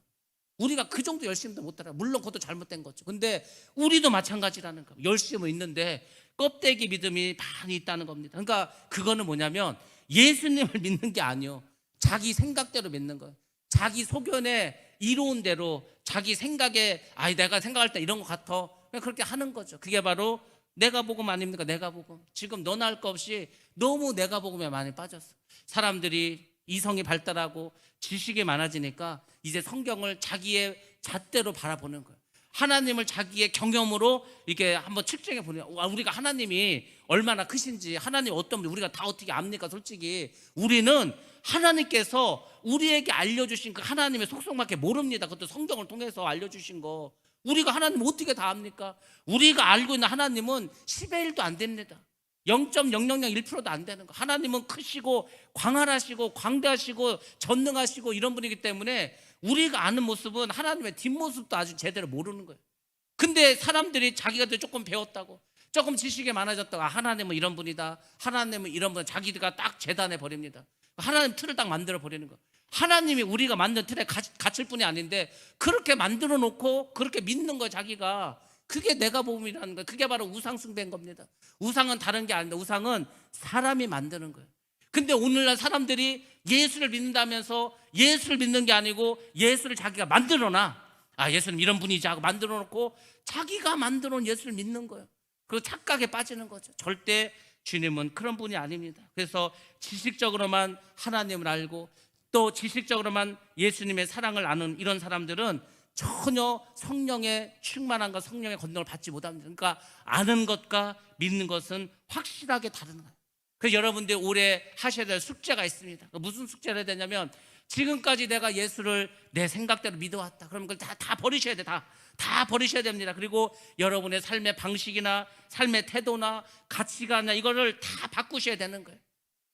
우리가 그 정도 열심도 못 따라. 물론 그것도 잘못된 거죠. 근데 우리도 마찬가지라는 거. 열심은 있는데 껍데기 믿음이 많이 있다는 겁니다. 그러니까 그거는 뭐냐면 예수님을 믿는 게 아니요, 자기 생각대로 믿는 거예요. 자기 소견에 이로운 대로 자기 생각에 내가 생각할 때 이런 것 같아, 그냥 그렇게 하는 거죠. 그게 바로 내가복음 아닙니까? 내가복음. 지금 너나 할 거 없이 너무 내가복음에 많이 빠졌어. 사람들이 이성이 발달하고 지식이 많아지니까 이제 성경을 자기의 잣대로 바라보는 거예요. 하나님을 자기의 경험으로 이렇게 한번 측정해 보는 거예요. 우리가 하나님이 얼마나 크신지, 하나님 어떤 분, 우리가 다 어떻게 압니까? 솔직히 우리는 하나님께서 우리에게 알려주신 그 하나님의 속성밖에 모릅니다. 그것도 성경을 통해서 알려주신 거. 우리가 하나님 어떻게 다 압니까? 우리가 알고 있는 하나님은 10의 1도 안 됩니다. 0.0001%도 안 되는 거. 하나님은 크시고 광활하시고 광대하시고 전능하시고 이런 분이기 때문에 우리가 아는 모습은 하나님의 뒷모습도 아주 제대로 모르는 거예요. 근데 사람들이 자기가 조금 배웠다고, 조금 지식이 많아졌다고, 하나님은 이런 분이다, 하나님은 이런 분, 자기가 딱 재단해 버립니다. 하나님 틀을 딱 만들어 버리는 거예요. 하나님이 우리가 만든 틀에 갇힐 뿐이 아닌데 그렇게 만들어 놓고 그렇게 믿는 거 자기가, 그게 내가복음이라는 거예요. 그게 바로 우상 숭배인 겁니다. 우상은 다른 게 아닌데 우상은 사람이 만드는 거예요. 근데 오늘날 사람들이 예수를 믿는다면서 예수를 믿는 게 아니고 예수를 자기가 만들어놔. 예수는 이런 분이지 하고 만들어 놓고 자기가 만들어 놓은 예수를 믿는 거예요. 그 착각에 빠지는 거죠. 절대 주님은 그런 분이 아닙니다. 그래서 지식적으로만 하나님을 알고 또 지식적으로만 예수님의 사랑을 아는 이런 사람들은 전혀 성령의 충만함과 성령의 권능을 받지 못합니다. 그러니까 아는 것과 믿는 것은 확실하게 다른 거예요. 그래서 여러분들 올해 하셔야 될 숙제가 있습니다. 무슨 숙제를 해야 되냐면, 지금까지 내가 예수를 내 생각대로 믿어왔다. 그러면 그걸 다 버리셔야 돼. 다 버리셔야 됩니다. 그리고 여러분의 삶의 방식이나 삶의 태도나 가치관이나 이거를 다 바꾸셔야 되는 거예요.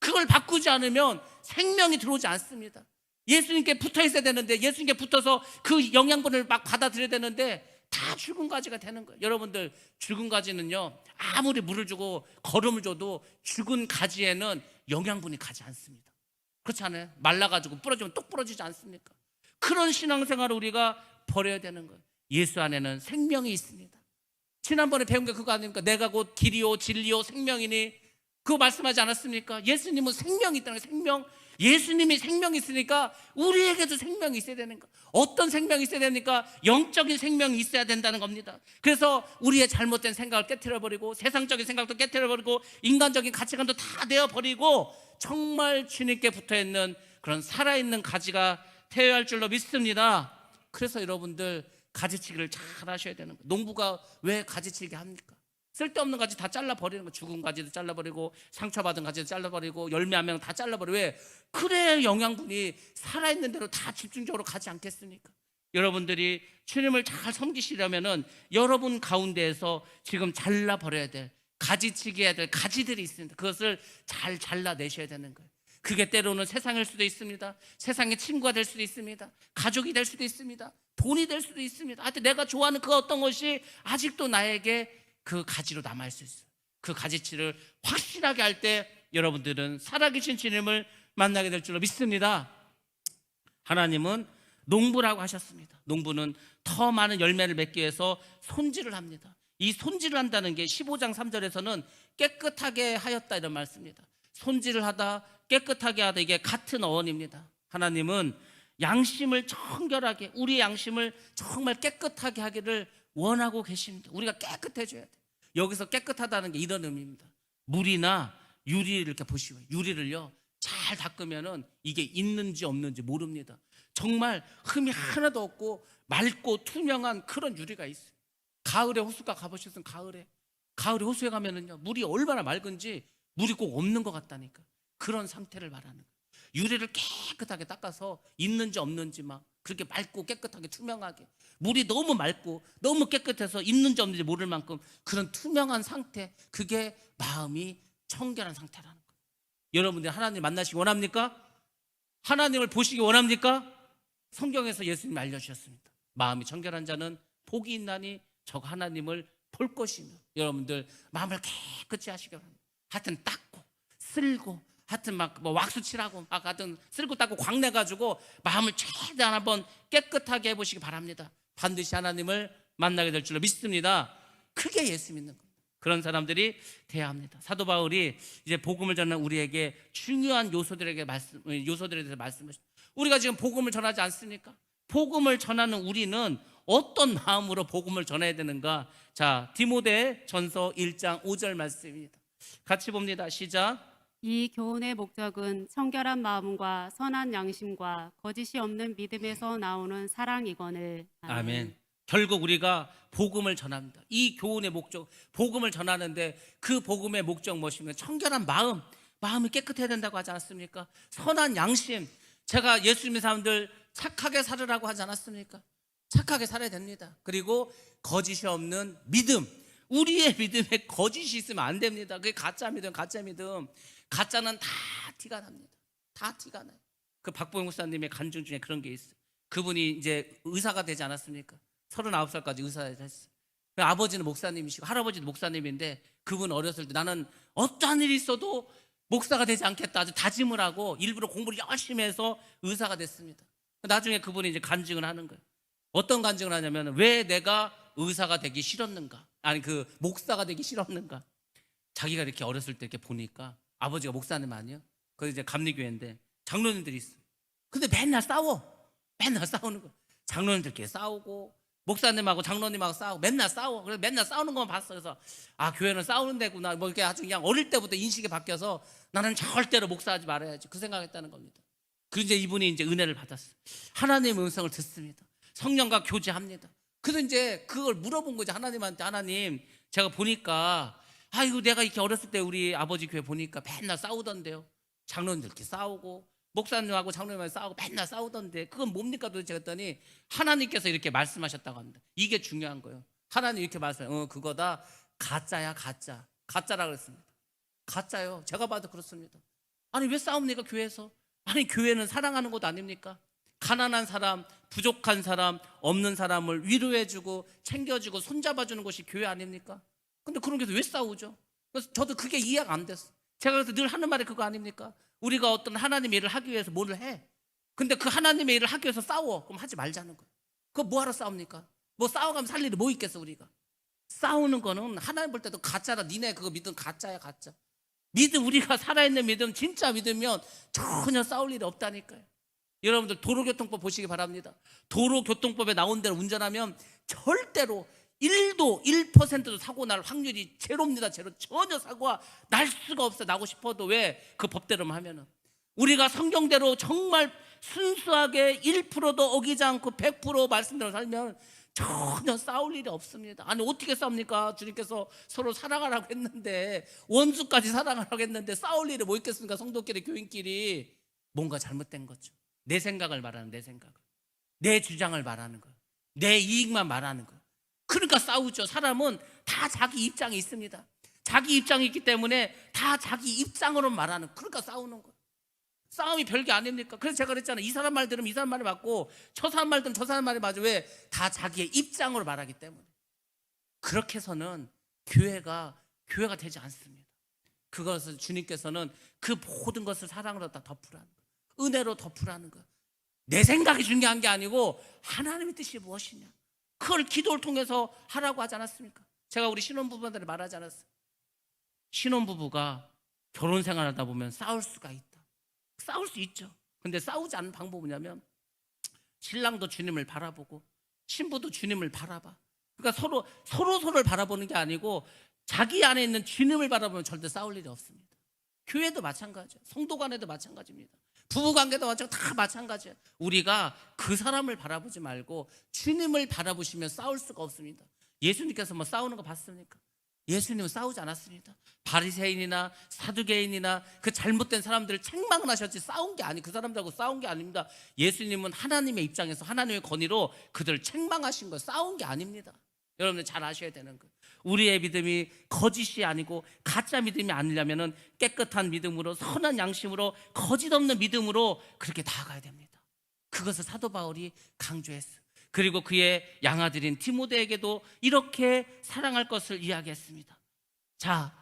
그걸 바꾸지 않으면 생명이 들어오지 않습니다. 예수님께 붙어 있어야 되는데, 예수님께 붙어서 그 영양분을 막 받아들여야 되는데 다 죽은 가지가 되는 거예요. 여러분들, 죽은 가지는요, 아무리 물을 주고 거름을 줘도 죽은 가지에는 영양분이 가지 않습니다. 그렇지 않아요? 말라가지고 부러지면 똑 부러지지 않습니까? 그런 신앙생활을 우리가 버려야 되는 거예요. 예수 안에는 생명이 있습니다. 지난번에 배운 게 그거 아닙니까? 내가 곧 길이요 진리요 생명이니, 그거 말씀하지 않았습니까? 예수님은 생명이 있다는 거예요. 생명. 예수님이 생명이 있으니까 우리에게도 생명이 있어야 되는 거예요. 어떤 생명이 있어야 됩니까? 영적인 생명이 있어야 된다는 겁니다. 그래서 우리의 잘못된 생각을 깨트려버리고 세상적인 생각도 깨트려버리고 인간적인 가치관도 다 내어버리고 정말 주님께 붙어있는 그런 살아있는 가지가 되어야 할 줄로 믿습니다. 그래서 여러분들 가지치기를 잘 하셔야 되는 거예요. 농부가 왜 가지치기 합니까? 쓸데없는 가지 다 잘라버리는 거. 죽은 가지도 잘라버리고 상처받은 가지도 잘라버리고 열매 한 명 다 잘라버리고. 왜? 그래야 영양분이 살아있는 대로 다 집중적으로 가지 않겠습니까? 여러분들이 주님을 잘 섬기시려면은 여러분 가운데에서 지금 잘라버려야 될, 가지치기 해야 될 가지들이 있습니다. 그것을 잘 잘라내셔야 되는 거예요. 그게 때로는 세상일 수도 있습니다. 세상의 친구가 될 수도 있습니다. 가족이 될 수도 있습니다. 돈이 될 수도 있습니다. 하여튼 내가 좋아하는 그 어떤 것이 아직도 나에게 그 가지로 남아있을 수 있어요. 그 가지치를 확실하게 할 때 여러분들은 살아계신 주님을 만나게 될 줄로 믿습니다. 하나님은 농부라고 하셨습니다. 농부는 더 많은 열매를 맺기 위해서 손질을 합니다. 이 손질을 한다는 게 15장 3절에서는 깨끗하게 하였다 이런 말씀입니다. 손질을 하다, 깨끗하게 하다, 이게 같은 어원입니다. 하나님은 양심을 청결하게, 우리의 양심을 정말 깨끗하게 하기를 원하고 계십니다. 우리가 깨끗해져야 돼. 여기서 깨끗하다는 게 이런 의미입니다. 물이나 유리를 이렇게 보시고, 유리를요 잘 닦으면은 이게 있는지 없는지 모릅니다. 정말 흠이 하나도 없고 맑고 투명한 그런 유리가 있어요. 가을에 호숫가 가보셨으면 가을에 호수에 가면은요 물이 얼마나 맑은지 물이 꼭 없는 것 같다니까. 그런 상태를 말하는 거예요. 유리를 깨끗하게 닦아서 있는지 없는지 막 그렇게 맑고 깨끗하게 투명하게, 물이 너무 맑고 너무 깨끗해서 있는지 없는지 모를 만큼 그런 투명한 상태, 그게 마음이 청결한 상태라는 거예요. 여러분들 하나님 만나시기 원합니까? 하나님을 보시기 원합니까? 성경에서 예수님이 알려주셨습니다. 마음이 청결한 자는 복이 있나니 저 하나님을 볼 것이며. 여러분들 마음을 깨끗이 하시기 바랍니다. 하여튼 닦고 쓸고 하여튼 막 뭐 왁스 칠하고 막 하여튼 쓸고 닦고 광내가지고 마음을 최대한 한번 깨끗하게 해보시기 바랍니다. 반드시 하나님을 만나게 될 줄로 믿습니다. 그게 예수 믿는 겁니다. 그런 사람들이 돼야 합니다. 사도 바울이 이제 복음을 전하는 우리에게 중요한 요소들에 대해서 말씀하십니다. 우리가 지금 복음을 전하지 않습니까? 복음을 전하는 우리는 어떤 마음으로 복음을 전해야 되는가? 자, 디모데 전서 1장 5절 말씀입니다. 같이 봅니다. 시작. 이 교훈의 목적은 청결한 마음과 선한 양심과 거짓이 없는 믿음에서 나오는 사랑이거늘. 아멘. 결국 우리가 복음을 전합니다. 이 교훈의 목적, 복음을 전하는데 그 복음의 목적 무엇입니까? 청결한 마음, 마음이 깨끗해야 된다고 하지 않았습니까? 선한 양심, 제가 예수 믿는 사람들 착하게 살으라고 하지 않았습니까? 착하게 살아야 됩니다. 그리고 거짓이 없는 믿음, 우리의 믿음에 거짓이 있으면 안 됩니다. 그게 가짜 믿음, 가짜 믿음. 가짜는 다 티가 납니다. 다 티가 나요. 그 박보영 목사님의 간증 중에 그런 게 있어요. 그분이 이제 의사가 되지 않았습니까? 39살까지 의사를 했어요. 아버지는 목사님이시고 할아버지도 목사님인데, 그분 어렸을 때 나는 어떠한 일이 있어도 목사가 되지 않겠다 아주 다짐을 하고 일부러 공부를 열심히 해서 의사가 됐습니다. 나중에 그분이 이제 간증을 하는 거예요. 어떤 간증을 하냐면, 왜 내가 의사가 되기 싫었는가, 아니 그 목사가 되기 싫었는가. 자기가 이렇게 어렸을 때 이렇게 보니까 아버지가 목사님 아니에요? 거기 이제 감리교회인데 장로님들이 있어. 근데 맨날 싸워. 맨날 싸우는 거. 장로님들끼리 싸우고 목사님하고 장로님하고 싸우고 맨날 싸워. 그래서 맨날 싸우는 것만 봤어. 그래서 아, 교회는 싸우는 데구나. 뭐 이렇게 아주 그냥 어릴 때부터 인식이 바뀌어서 나는 절대로 목사하지 말아야지, 그 생각했다는 겁니다. 그리고 이제 이분이 이제 은혜를 받았어. 하나님의 음성을 듣습니다. 성령과 교제합니다. 그래서 이제 그걸 물어본 거죠. 하나님한테. 하나님, 제가 보니까 아이고 내가 이렇게 어렸을 때 우리 아버지 교회 보니까 맨날 싸우던데요. 장로님들끼리 싸우고 목사님하고 장로님하고 싸우고 맨날 싸우던데 그건 뭡니까 도대체 했더니 하나님께서 이렇게 말씀하셨다고 합니다. 이게 중요한 거예요. 하나님 이렇게 말씀해요. 그거다. 가짜야, 가짜. 가짜라 그랬습니다. 가짜요. 제가 봐도 그렇습니다. 아니 왜 싸웁니까 교회에서? 아니 교회는 사랑하는 곳 아닙니까? 가난한 사람, 부족한 사람, 없는 사람을 위로해주고 챙겨주고 손잡아주는 곳이 교회 아닙니까? 근데 그런 게 왜 싸우죠? 그래서 저도 그게 이해가 안 됐어. 제가 그래서 늘 하는 말이 그거 아닙니까? 우리가 어떤 하나님의 일을 하기 위해서 뭐를 해? 근데 그 하나님의 일을 하기 위해서 싸워. 그럼 하지 말자는 거예요. 그거 뭐하러 싸웁니까? 뭐 싸워가면 살 일이 뭐 있겠어 우리가. 싸우는 거는 하나님 볼 때도 가짜라. 니네 그거 믿음 가짜야, 가짜. 믿음, 우리가 살아있는 믿음, 진짜 믿으면 전혀 싸울 일이 없다니까요. 여러분들 도로교통법 보시기 바랍니다. 도로교통법에 나온 대로 운전하면 절대로 1도 1%도 사고 날 확률이 제로입니다. 제로. 전혀 사고가 날 수가 없어. 나고 싶어도. 왜? 그 법대로만 하면은. 우리가 성경대로 정말 순수하게 1%도 어기지 않고 100% 말씀대로 살면 전혀 싸울 일이 없습니다. 아니 어떻게 싸웁니까? 주님께서 서로 사랑하라고 했는데, 원수까지 사랑하라고 했는데 싸울 일이 뭐 있겠습니까? 성도끼리, 교인끼리. 뭔가 잘못된 거죠. 내 생각을 말하는, 내 생각을, 내 주장을 말하는 거예요. 내 이익만 말하는 거예요. 그러니까 싸우죠. 사람은 다 자기 입장이 있습니다. 자기 입장이 있기 때문에 다 자기 입장으로 말하는, 그러니까 싸우는 거예요. 싸움이 별게 아닙니까? 그래서 제가 그랬잖아요. 이 사람 말 들으면 이 사람 말이 맞고 저 사람 말 들으면 저 사람 말이 맞아. 왜? 다 자기의 입장으로 말하기 때문에. 그렇게 해서는 교회가 되지 않습니다. 그것을 주님께서는 그 모든 것을 사랑으로 다 덮으라는 거예요. 은혜로 덮으라는 거예요. 내 생각이 중요한 게 아니고 하나님의 뜻이 무엇이냐, 그걸 기도를 통해서 하라고 하지 않았습니까? 제가 우리 신혼부부들한테 말하지 않았어요? 신혼부부가 결혼 생활하다 보면 싸울 수가 있다. 싸울 수 있죠. 근데 싸우지 않는 방법은 뭐냐면, 신랑도 주님을 바라보고 신부도 주님을 바라봐. 그러니까 서로를 바라보는 게 아니고 자기 안에 있는 주님을 바라보면 절대 싸울 일이 없습니다. 교회도 마찬가지예요. 성도 간에도 마찬가지입니다. 부부관계도 다 마찬가지예요. 우리가 그 사람을 바라보지 말고 주님을 바라보시면 싸울 수가 없습니다. 예수님께서 뭐 싸우는 거 봤습니까? 예수님은 싸우지 않았습니다. 바리새인이나 사두개인이나 그 잘못된 사람들을 책망을 하셨지 싸운 게 아니, 그 사람들하고 싸운 게 아닙니다. 예수님은 하나님의 입장에서 하나님의 권위로 그들을 책망하신 거예요. 싸운 게 아닙니다. 여러분들 잘 아셔야 되는 거예요. 우리의 믿음이 거짓이 아니고 가짜 믿음이 아니려면 깨끗한 믿음으로, 선한 양심으로, 거짓 없는 믿음으로 그렇게 나아가야 됩니다. 그것을 사도 바울이 강조했어요. 그리고 그의 양아들인 디모데에게도 이렇게 사랑할 것을 이야기했습니다. 자,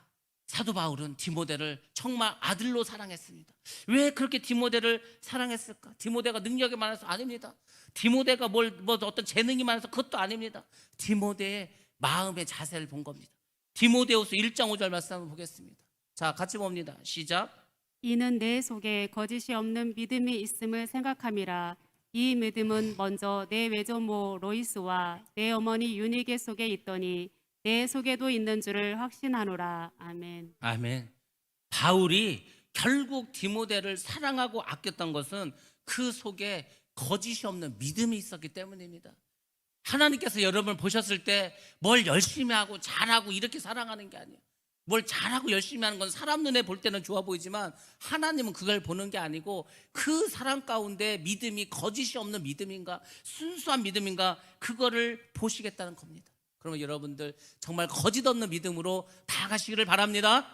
사도 바울은 디모데를 정말 아들로 사랑했습니다. 왜 그렇게 디모데를 사랑했을까? 디모데가 능력이 많아서 아닙니다. 디모데가 뭐 어떤 재능이 많아서 그것도 아닙니다. 디모데의 마음의 자세를 본 겁니다. 디모데후서 1장 5절 말씀 한번 보겠습니다. 자, 같이 봅니다. 시작. 이는 내 속에 거짓이 없는 믿음이 있음을 생각함이라. 이 믿음은 먼저 내 외조모 로이스와 내 어머니 유니게 속에 있더니 내 속에도 있는 줄을 확신하노라. 아멘. 아멘. 바울이 결국 디모데를 사랑하고 아꼈던 것은 그 속에 거짓이 없는 믿음이 있었기 때문입니다. 하나님께서 여러분을 보셨을 때 뭘 열심히 하고 잘하고 이렇게 사랑하는 게 아니에요. 뭘 잘하고 열심히 하는 건 사람 눈에 볼 때는 좋아 보이지만 하나님은 그걸 보는 게 아니고 그 사람 가운데 믿음이 거짓이 없는 믿음인가, 순수한 믿음인가, 그거를 보시겠다는 겁니다. 그러면 여러분들 정말 거짓 없는 믿음으로 나아가시기를 바랍니다.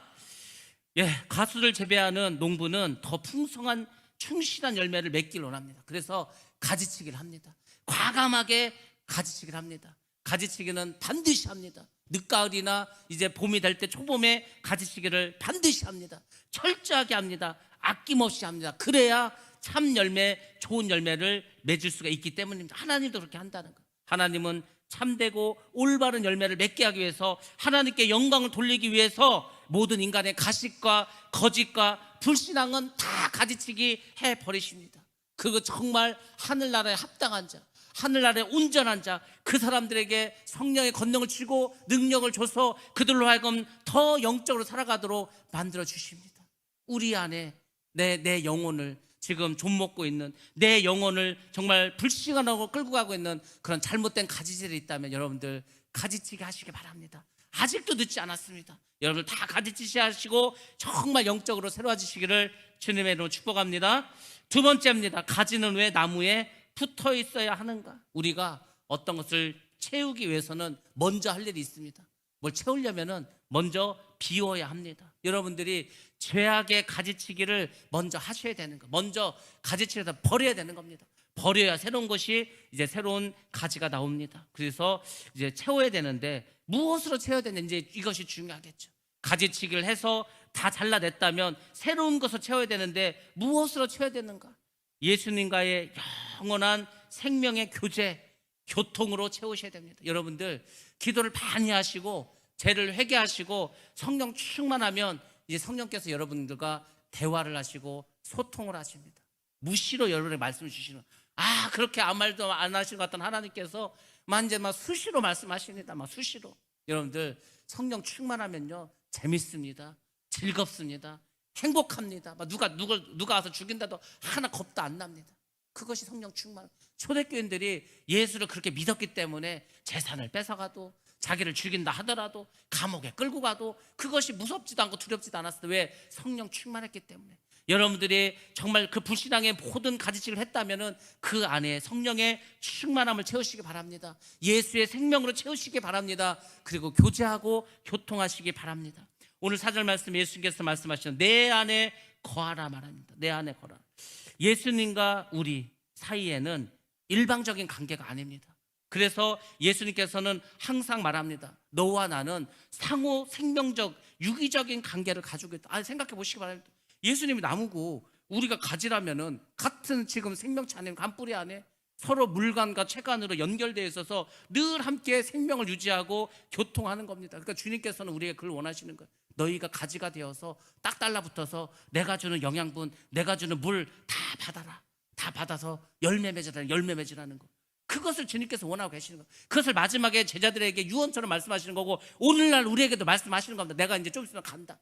예, 가수를 재배하는 농부는 더 풍성한 충실한 열매를 맺기를 원합니다. 그래서 가지치기를 합니다. 과감하게 가지치기를 합니다. 가지치기는 반드시 합니다. 늦가을이나 이제 봄이 될 때 초봄에 가지치기를 반드시 합니다. 철저하게 합니다. 아낌없이 합니다. 그래야 참 열매, 좋은 열매를 맺을 수가 있기 때문입니다. 하나님도 그렇게 한다는 거예요. 하나님은 참되고 올바른 열매를 맺게 하기 위해서, 하나님께 영광을 돌리기 위해서 모든 인간의 가식과 거짓과 불신앙은 다 가지치기 해버리십니다. 그거 정말 하늘나라에 합당한 자, 하늘나라에 온전한 자, 그 사람들에게 성령의 권능을 주고 능력을 줘서 그들로 하여금 더 영적으로 살아가도록 만들어 주십니다. 우리 안에 내 영혼을 지금 좀먹고 있는, 내 영혼을 정말 불시간하고 끌고 가고 있는 그런 잘못된 가지질이 있다면 여러분들 가지치기 하시기 바랍니다. 아직도 늦지 않았습니다. 여러분들 다 가지치기 하시고 정말 영적으로 새로워지시기를 주님의 이름으로 축복합니다. 두 번째입니다. 가지는 왜 나무에 붙어 있어야 하는가? 우리가 어떤 것을 채우기 위해서는 먼저 할 일이 있습니다. 뭘 채우려면은 먼저 비워야 합니다. 여러분들이 죄악의 가지치기를 먼저 하셔야 되는 거, 먼저 가지치기를 다 버려야 되는 겁니다. 버려야 새로운 것이, 이제 새로운 가지가 나옵니다. 그래서 이제 채워야 되는데 무엇으로 채워야 되는지 이것이 중요하겠죠. 가지치기를 해서 다 잘라냈다면 새로운 것을 채워야 되는데 무엇으로 채워야 되는가? 예수님과의 영원한 생명의 교제, 교통으로 채우셔야 됩니다. 여러분들 기도를 많이 하시고 죄를 회개하시고 성령 충만하면 이제 성령께서 여러분들과 대화를 하시고 소통을 하십니다. 무시로 여러분에게 말씀을 주시는, 그렇게 아무 말도 안 하시는 것 같던 하나님께서 이제 막 수시로 말씀하십니다. 막 수시로. 여러분들 성령 충만하면요 재밌습니다. 즐겁습니다. 행복합니다. 막 누가 와서 죽인다도 하나 겁도 안 납니다. 그것이 성령 충만. 초대교인들이 예수를 그렇게 믿었기 때문에 재산을 뺏어가도, 자기를 죽인다 하더라도, 감옥에 끌고 가도 그것이 무섭지도 않고 두렵지도 않았어요. 왜? 성령 충만했기 때문에. 여러분들이 정말 그 불신앙의 모든 가지치기를 했다면은 그 안에 성령의 충만함을 채우시기 바랍니다. 예수의 생명으로 채우시기 바랍니다. 그리고 교제하고 교통하시기 바랍니다. 오늘 4절 말씀, 예수님께서 말씀하시는 내 안에 거하라 말합니다. 내 안에 거하라. 예수님과 우리 사이에는 일방적인 관계가 아닙니다. 그래서 예수님께서는 항상 말합니다. 너와 나는 상호 생명적 유기적인 관계를 가지고 있다. 생각해 보시기 바랍니다. 예수님이 나무고 우리가 가지라면은 같은 지금 생명체 안에 한 뿌리 안에 서로 물간과 체간으로 연결되어 있어서 늘 함께 생명을 유지하고 교통하는 겁니다. 그러니까 주님께서는 우리에게 그걸 원하시는 거예요. 너희가 가지가 되어서 딱 달라붙어서 내가 주는 영양분, 내가 주는 물 다 받아라. 다 받아서 열매 맺으라는 거. 그것을 주님께서 원하고 계시는 거예요. 그것을 마지막에 제자들에게 유언처럼 말씀하시는 거고 오늘날 우리에게도 말씀하시는 겁니다. 내가 이제 좀 있으면 간다.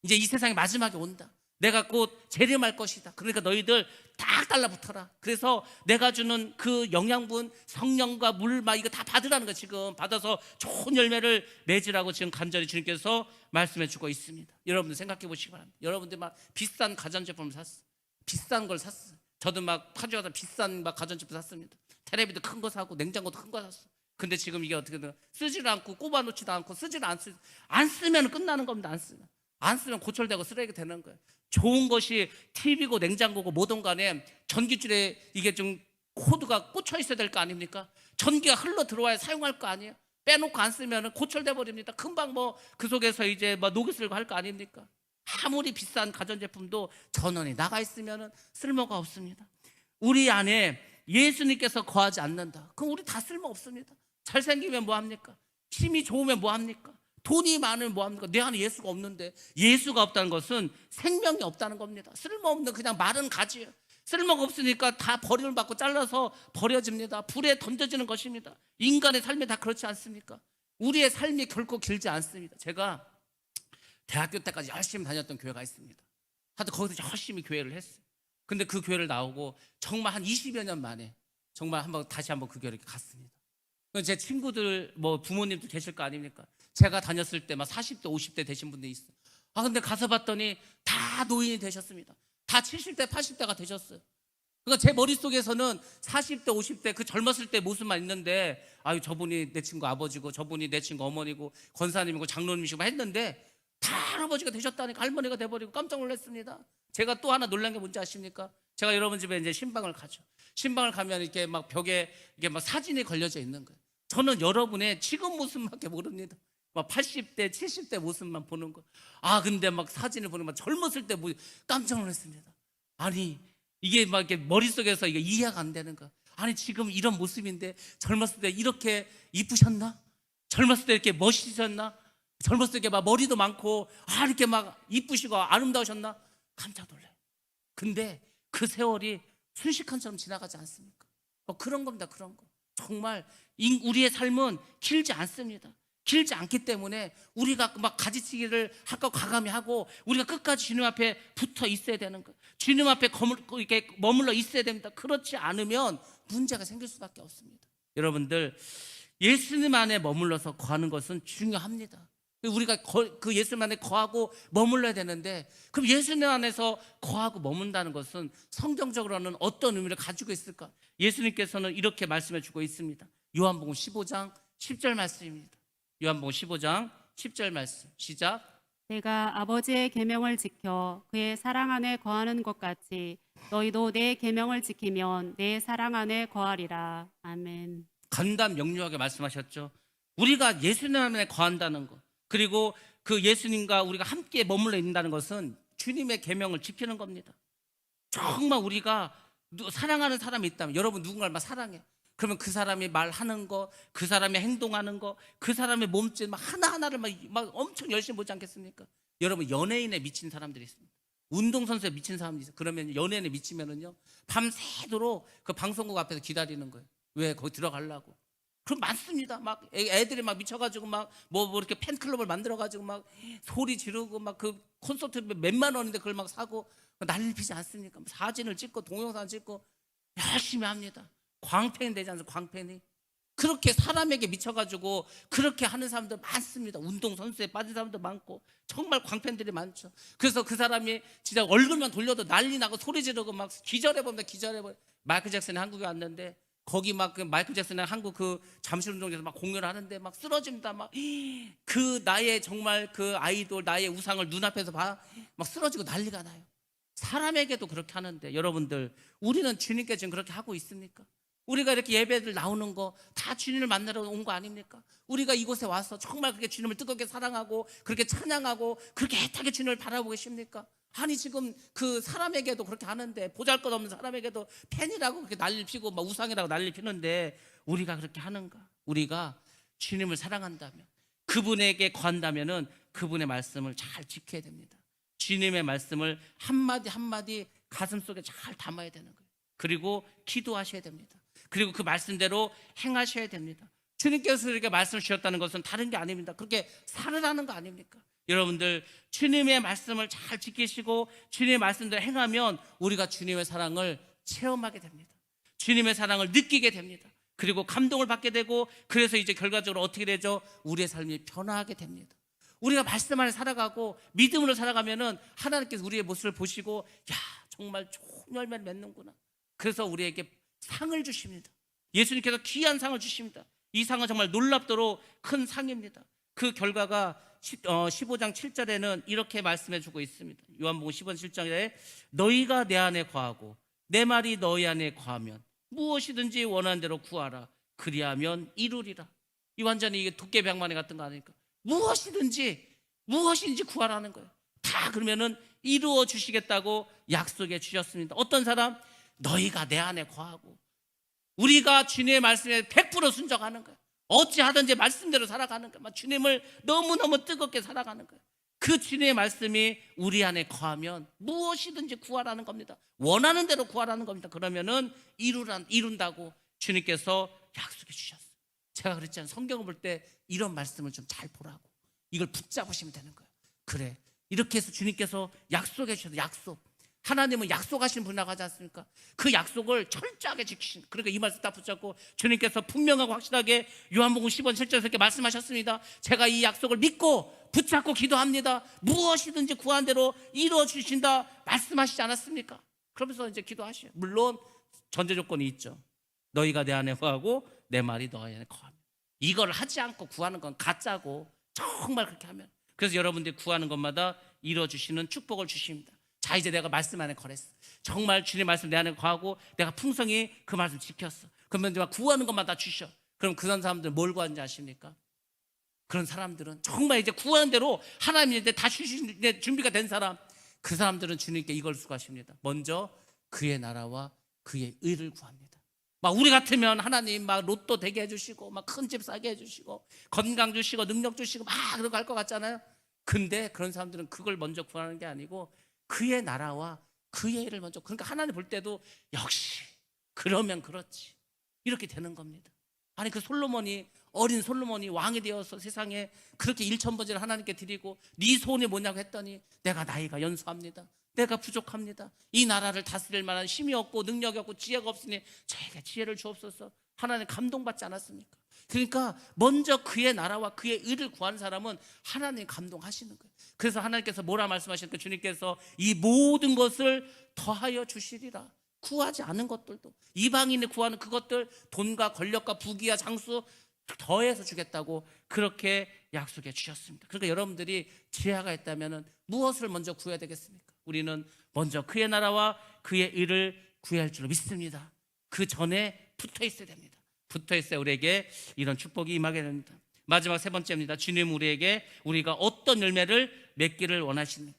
이제 이 세상이 마지막에 온다. 내가 곧 재림할 것이다. 그러니까 너희들 딱 달라붙어라. 그래서 내가 주는 그 영양분, 성령과 물 막 이거 다 받으라는 거, 지금 받아서 좋은 열매를 맺으라고 지금 간절히 주님께서 말씀해 주고 있습니다. 여러분들 생각해 보시기 바랍니다. 여러분들 막 비싼 가전제품을 샀어. 비싼 걸 샀어. 저도 막 파주 가서 비싼 막 가전제품 샀습니다. 테레비도 큰 거 사고 냉장고도 큰 거 샀어. 근데 지금 이게 어떻게 돼? 쓰지를 않고 꼽아놓지도 않고 쓰지를 안 쓰면 끝나는 겁니다. 안 쓰면 고철되고 쓰레기 되는 거예요. 좋은 것이 TV고 냉장고고 뭐든 간에 전기줄에 이게 좀 코드가 꽂혀 있어야 될 거 아닙니까? 전기가 흘러 들어와야 사용할 거 아니에요? 빼놓고 안 쓰면 고철돼 버립니다. 금방 뭐 그 속에서 이제 뭐 녹이 슬고 할 거 아닙니까? 아무리 비싼 가전제품도 전원이 나가 있으면 쓸모가 없습니다. 우리 안에 예수님께서 거하지 않는다. 그럼 우리 다 쓸모 없습니다. 잘생기면 뭐합니까? 힘이 좋으면 뭐합니까? 돈이 많으면 뭐합니까? 내 안에 예수가 없는데, 예수가 없다는 것은 생명이 없다는 겁니다. 쓸모없는 그냥 마른 가지예요. 쓸모가 없으니까 다 버림을 받고 잘라서 버려집니다. 불에 던져지는 것입니다. 인간의 삶이 다 그렇지 않습니까? 우리의 삶이 결코 길지 않습니다. 제가 대학교 때까지 열심히 다녔던 교회가 있습니다. 하여튼 거기서 열심히 교회를 했어요. 근데 그 교회를 나오고 정말 한 20여 년 만에 정말 다시 한번 그 교회를 갔습니다. 제 친구들 뭐 부모님도 계실 거 아닙니까? 제가 다녔을 때 막 40대 50대 되신 분들이 있어요. 근데 가서 봤더니 다 노인이 되셨습니다. 다 70대 80대가 되셨어요. 그러니까 제 머릿속에서는 40대 50대 그 젊었을 때 모습만 있는데, 아유 저분이 내 친구 아버지고 저분이 내 친구 어머니고 권사님이고 장로님이시고 했는데 다 할아버지가 되셨다니까 할머니가 돼버리고 깜짝 놀랐습니다. 제가 또 하나 놀란 게 뭔지 아십니까? 제가 여러분 집에 이제 신방을 가죠. 신방을 가면 이렇게 막 벽에 이게 막 사진이 걸려져 있는 거예요. 저는 여러분의 지금 모습밖에 모릅니다. 막 80대, 70대 모습만 보는 거. 근데 막 사진을 보면 막 젊었을 때 깜짝 놀랐습니다. 아니, 이게 막 이렇게 머릿속에서 이게 이해가 안 되는 거야. 아니, 지금 이런 모습인데 젊었을 때 이렇게 이쁘셨나? 젊었을 때 이렇게 멋있으셨나? 젊었을 때 막 머리도 많고, 이렇게 막 이쁘시고 아름다우셨나? 깜짝 놀라요. 근데 그 세월이 순식간처럼 지나가지 않습니까? 그런 겁니다. 그런 거. 정말 우리의 삶은 길지 않습니다. 길지 않기 때문에 우리가 막 가지치기를 할까 과감히 하고 우리가 끝까지 주님 앞에 붙어 있어야 되는 거예요. 주님 앞에 이렇게 머물러 있어야 됩니다. 그렇지 않으면 문제가 생길 수밖에 없습니다. 여러분들, 예수님 안에 머물러서 거하는 것은 중요합니다. 우리가 그 예수님 안에 거하고 머물러야 되는데, 그럼 예수님 안에서 거하고 머문다는 것은 성경적으로는 어떤 의미를 가지고 있을까? 예수님께서는 이렇게 말씀해 주고 있습니다. 요한복음 15장 10절 말씀입니다. 요한복음 15장 10절 말씀 시작. 내가 아버지의 계명을 지켜 그의 사랑 안에 거하는 것 같이 너희도 내 계명을 지키면 내 사랑 안에 거하리라. 아멘. 간단 명료하게 말씀하셨죠. 우리가 예수님 안에 거한다는 것, 그리고 그 예수님과 우리가 함께 머물러 있는다는 것은 주님의 계명을 지키는 겁니다. 정말 우리가 사랑하는 사람이 있다면, 여러분 누군가를 막 사랑해. 그러면 그 사람이 말하는 거, 그 사람이 행동하는 거, 그 사람의 몸짓 하나하나를 막 엄청 열심히 보지 않겠습니까? 여러분, 연예인에 미친 사람들이 있습니다. 운동선수에 미친 사람들이 있어요. 그러면 연예인에 미치면은요, 밤새도록 그 방송국 앞에서 기다리는 거예요. 왜? 거기 들어가려고. 그럼 많습니다. 막 애들이 막 미쳐가지고 막 뭐 이렇게 팬클럽을 만들어가지고 막 소리 지르고 막 그 콘서트 몇만 원인데 그걸 막 사고 난리 피지 않습니까? 사진을 찍고 동영상 찍고 열심히 합니다. 광팬이 되지 않습니까? 광팬이. 그렇게 사람에게 미쳐가지고 그렇게 하는 사람들 많습니다. 운동선수에 빠진 사람도 많고 정말 광팬들이 많죠. 그래서 그 사람이 진짜 얼굴만 돌려도 난리 나고 소리 지르고 막 기절해봅니다. 기절해버려. 마이클 잭슨이 한국에 왔는데 거기 막 그 마이클 잭슨이 한국 그 잠실운동장에서 막 공연을 하는데 막 쓰러집니다. 막 그 나의 정말 그 아이돌, 나의 우상을 눈앞에서 막 쓰러지고 난리가 나요. 사람에게도 그렇게 하는데, 여러분들, 우리는 주님께 지금 그렇게 하고 있습니까? 우리가 이렇게 예배들 나오는 거 다 주님을 만나러 온 거 아닙니까? 우리가 이곳에 와서 정말 그렇게 주님을 뜨겁게 사랑하고 그렇게 찬양하고 그렇게 애타게 주님을 바라보고 계십니까? 아니, 지금 그 사람에게도 그렇게 하는데, 보잘것없는 사람에게도 팬이라고 그렇게 난리를 피고 막 우상이라고 난리를 피는데 우리가 그렇게 하는가? 우리가 주님을 사랑한다면, 그분에게 거한다면은 그분의 말씀을 잘 지켜야 됩니다. 주님의 말씀을 한마디 한마디 가슴속에 잘 담아야 되는 거예요. 그리고 기도하셔야 됩니다. 그리고 그 말씀대로 행하셔야 됩니다. 주님께서 이렇게 말씀을 주셨다는 것은 다른 게 아닙니다. 그렇게 살으라는 거 아닙니까? 여러분들 주님의 말씀을 잘 지키시고 주님의 말씀대로 행하면 우리가 주님의 사랑을 체험하게 됩니다. 주님의 사랑을 느끼게 됩니다. 그리고 감동을 받게 되고, 그래서 이제 결과적으로 어떻게 되죠? 우리의 삶이 변화하게 됩니다. 우리가 말씀 안에 살아가고 믿음으로 살아가면은 하나님께서 우리의 모습을 보시고, 야, 정말 좋은 열매를 맺는구나. 그래서 우리에게 상을 주십니다. 예수님께서 귀한 상을 주십니다. 이 상은 정말 놀랍도록 큰 상입니다. 그 결과가 15장 7절에는 이렇게 말씀해 주고 있습니다. 요한복음 15장 7절에 너희가 내 안에 거하고 내 말이 너희 안에 거하면 무엇이든지 원하는 대로 구하라. 그리하면 이루리라. 이 완전히 이게 도깨비방망이 같은 거 아닙니까? 무엇이든지 구하라는 거예요. 다 그러면은 이루어 주시겠다고 약속해 주셨습니다. 어떤 사람? 너희가 내 안에 거하고, 우리가 주님의 말씀에 100% 순종하는 거예요. 어찌하든지 말씀대로 살아가는 거예요. 주님을 너무너무 뜨겁게 살아가는 거예요. 그 주님의 말씀이 우리 안에 거하면 무엇이든지 구하라는 겁니다. 원하는 대로 구하라는 겁니다. 그러면은 이룬다고 주님께서 약속해 주셨어요. 제가 그랬잖아요. 성경을 볼 때 이런 말씀을 좀 잘 보라고, 이걸 붙잡으시면 되는 거예요. 그래, 이렇게 해서 주님께서 약속해 주셔서, 약속, 하나님은 약속하신 분이라고 하지 않습니까? 그 약속을 철저하게 지키신, 그러니까 이 말씀 딱 붙잡고 주님께서 분명하고 확실하게 요한복음 10장 7절에서 이렇게 말씀하셨습니다. 제가 이 약속을 믿고 붙잡고 기도합니다. 무엇이든지 구한 대로 이루어 주신다 말씀하시지 않았습니까? 그러면서 이제 기도하셔요. 물론 전제 조건이 있죠. 너희가 내 안에 거하고 내 말이 너희 안에 거하면. 이걸 하지 않고 구하는 건 가짜고, 정말 그렇게 하면, 그래서 여러분들이 구하는 것마다 이루어 주시는 축복을 주십니다. 자, 이제 내가 말씀 안에 거랬어. 정말 주님 말씀 내 안에 거하고 내가 풍성히 그 말씀 지켰어. 그러면 내가 구하는 것마다 주셔. 그럼 그런 사람들 뭘 구하는지 아십니까? 그런 사람들은 정말 이제 구하는 대로 하나님한테 다 주실 준비가 된 사람, 그 사람들은 주님께 이걸 수고하십니다. 먼저 그의 나라와 그의 의를 구합니다. 막 우리 같으면 하나님 막 로또 되게 해주시고 막 큰 집 사게 해주시고 건강 주시고 능력 주시고 막 그러고 할 것 같잖아요. 근데 그런 사람들은 그걸 먼저 구하는 게 아니고 그의 나라와 그의 일을 먼저, 그러니까 하나님 볼 때도 역시 그러면 그렇지 이렇게 되는 겁니다. 아니 그 어린 솔로몬이 왕이 되어서 세상에 그렇게 1,000번째를 하나님께 드리고 네 소원이 뭐냐고 했더니 내가 나이가 연소합니다. 내가 부족합니다. 이 나라를 다스릴 만한 힘이 없고 능력이 없고 지혜가 없으니 저에게 지혜를 주옵소서. 하나님 감동받지 않았습니까? 그러니까 먼저 그의 나라와 그의 의를 구하는 사람은 하나님 감동하시는 거예요. 그래서 하나님께서 뭐라 말씀하셨을까? 주님께서 이 모든 것을 더하여 주시리라. 구하지 않은 것들도, 이방인이 구하는 그것들, 돈과 권력과 부귀와 장수 더해서 주겠다고 그렇게 약속해 주셨습니다. 그러니까 여러분들이 지혜가 있다면 무엇을 먼저 구해야 되겠습니까? 우리는 먼저 그의 나라와 그의 의를 구해야 할 줄로 믿습니다. 그 전에 붙어 있어야 됩니다. 붙어 있어야 우리에게 이런 축복이 임하게 됩니다. 마지막 세 번째입니다. 주님 우리에게 우리가 어떤 열매를 맺기를 원하십니까?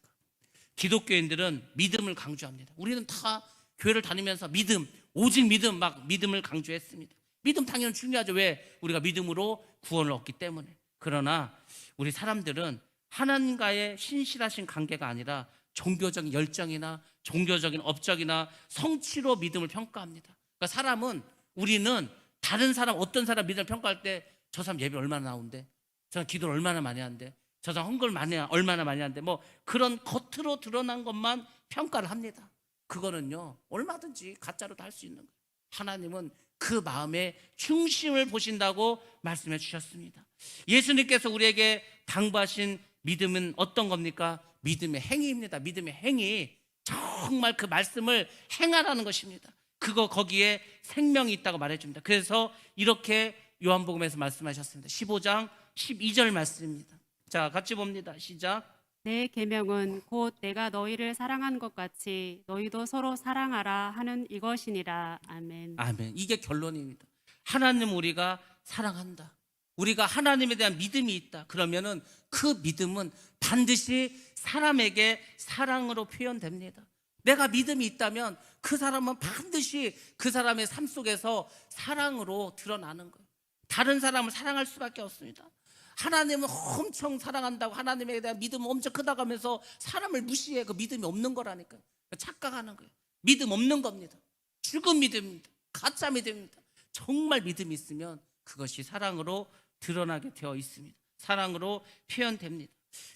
기독교인들은 믿음을 강조합니다. 우리는 다 교회를 다니면서 믿음, 오직 믿음, 막 믿음을 강조했습니다. 믿음 당연히 중요하죠. 왜? 우리가 믿음으로 구원을 얻기 때문에. 그러나 우리 사람들은 하나님과의 신실하신 관계가 아니라 종교적인 열정이나 종교적인 업적이나 성취로 믿음을 평가합니다. 그러니까 우리는 다른 사람, 어떤 사람 믿음을 평가할 때 저 사람 예배 얼마나 나오는데, 저 사람 기도를 얼마나 많이 하는데, 저 사람 헌금을 얼마나 많이 하는데, 뭐 그런 겉으로 드러난 것만 평가를 합니다. 그거는요 얼마든지 가짜로도 할 수 있는 거예요. 하나님은 그 마음의 중심을 보신다고 말씀해 주셨습니다. 예수님께서 우리에게 당부하신 믿음은 어떤 겁니까? 믿음의 행위입니다. 믿음의 행위, 정말 그 말씀을 행하라는 것입니다. 거기에 생명이 있다고 말해줍니다. 그래서 이렇게 요한복음에서 말씀하셨습니다. 15장 12절 말씀입니다. 자, 같이 봅니다. 시작. 내 계명은 곧 내가 너희를 사랑한 것 같이 너희도 서로 사랑하라 하는 이것이니라. 아멘. 아멘. 이게 결론입니다. 하나님 우리가 사랑한다. 우리가 하나님에 대한 믿음이 있다. 그러면은 그 믿음은 반드시 사람에게 사랑으로 표현됩니다. 내가 믿음이 있다면 그 사람은 반드시 그 사람의 삶 속에서 사랑으로 드러나는 거예요. 다른 사람을 사랑할 수밖에 없습니다. 하나님은 엄청 사랑한다고 하나님에 대한 믿음은 엄청 크다고 하면서 사람을 무시해. 그 믿음이 없는 거라니까요. 착각하는 거예요. 믿음 없는 겁니다. 죽은 믿음입니다. 가짜 믿음입니다. 정말 믿음이 있으면 그것이 사랑으로 드러나게 되어 있습니다. 사랑으로 표현됩니다.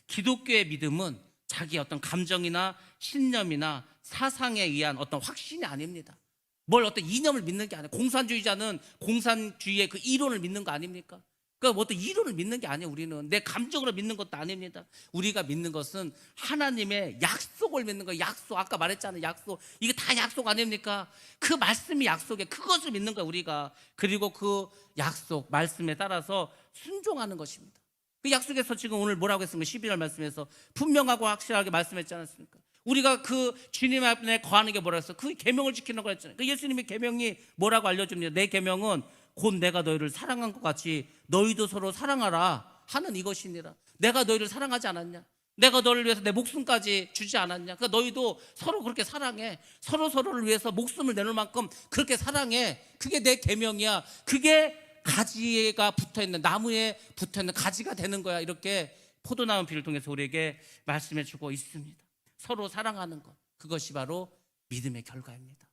기독교의 믿음은 자기 어떤 감정이나 신념이나 사상에 의한 어떤 확신이 아닙니다. 뭘 어떤 이념을 믿는 게 아니에요. 공산주의자는 공산주의의 그 이론을 믿는 거 아닙니까? 그러니까 어떤 이론을 믿는 게 아니에요. 우리는 내 감정으로 믿는 것도 아닙니다. 우리가 믿는 것은 하나님의 약속을 믿는 거예요. 약속, 아까 말했잖아요. 약속. 이게 다 약속 아닙니까? 그 말씀이 약속이에요. 그것을 믿는 거예요, 우리가. 그리고 그 약속, 말씀에 따라서 순종하는 것입니다. 그 약속에서 지금 오늘 뭐라고 했습니까? 12절 말씀에서 분명하고 확실하게 말씀했지 않았습니까? 우리가 그 주님 앞에 거하는 게 뭐라 했어? 그 계명을 지키는 거 했잖아요. 그 예수님의 계명이 뭐라고 알려줍니다. 내 계명은 곧 내가 너희를 사랑한 것 같이 너희도 서로 사랑하라 하는 이것이니라. 내가 너희를 사랑하지 않았냐? 내가 너를 위해서 내 목숨까지 주지 않았냐? 그러니까 너희도 서로 그렇게 사랑해. 서로를 위해서 목숨을 내놓을 만큼 그렇게 사랑해. 그게 내 계명이야. 그게 가지가 붙어있는, 나무에 붙어있는 가지가 되는 거야. 이렇게 포도나무 비를 통해서 우리에게 말씀해 주고 있습니다. 서로 사랑하는 것, 그것이 바로 믿음의 결과입니다.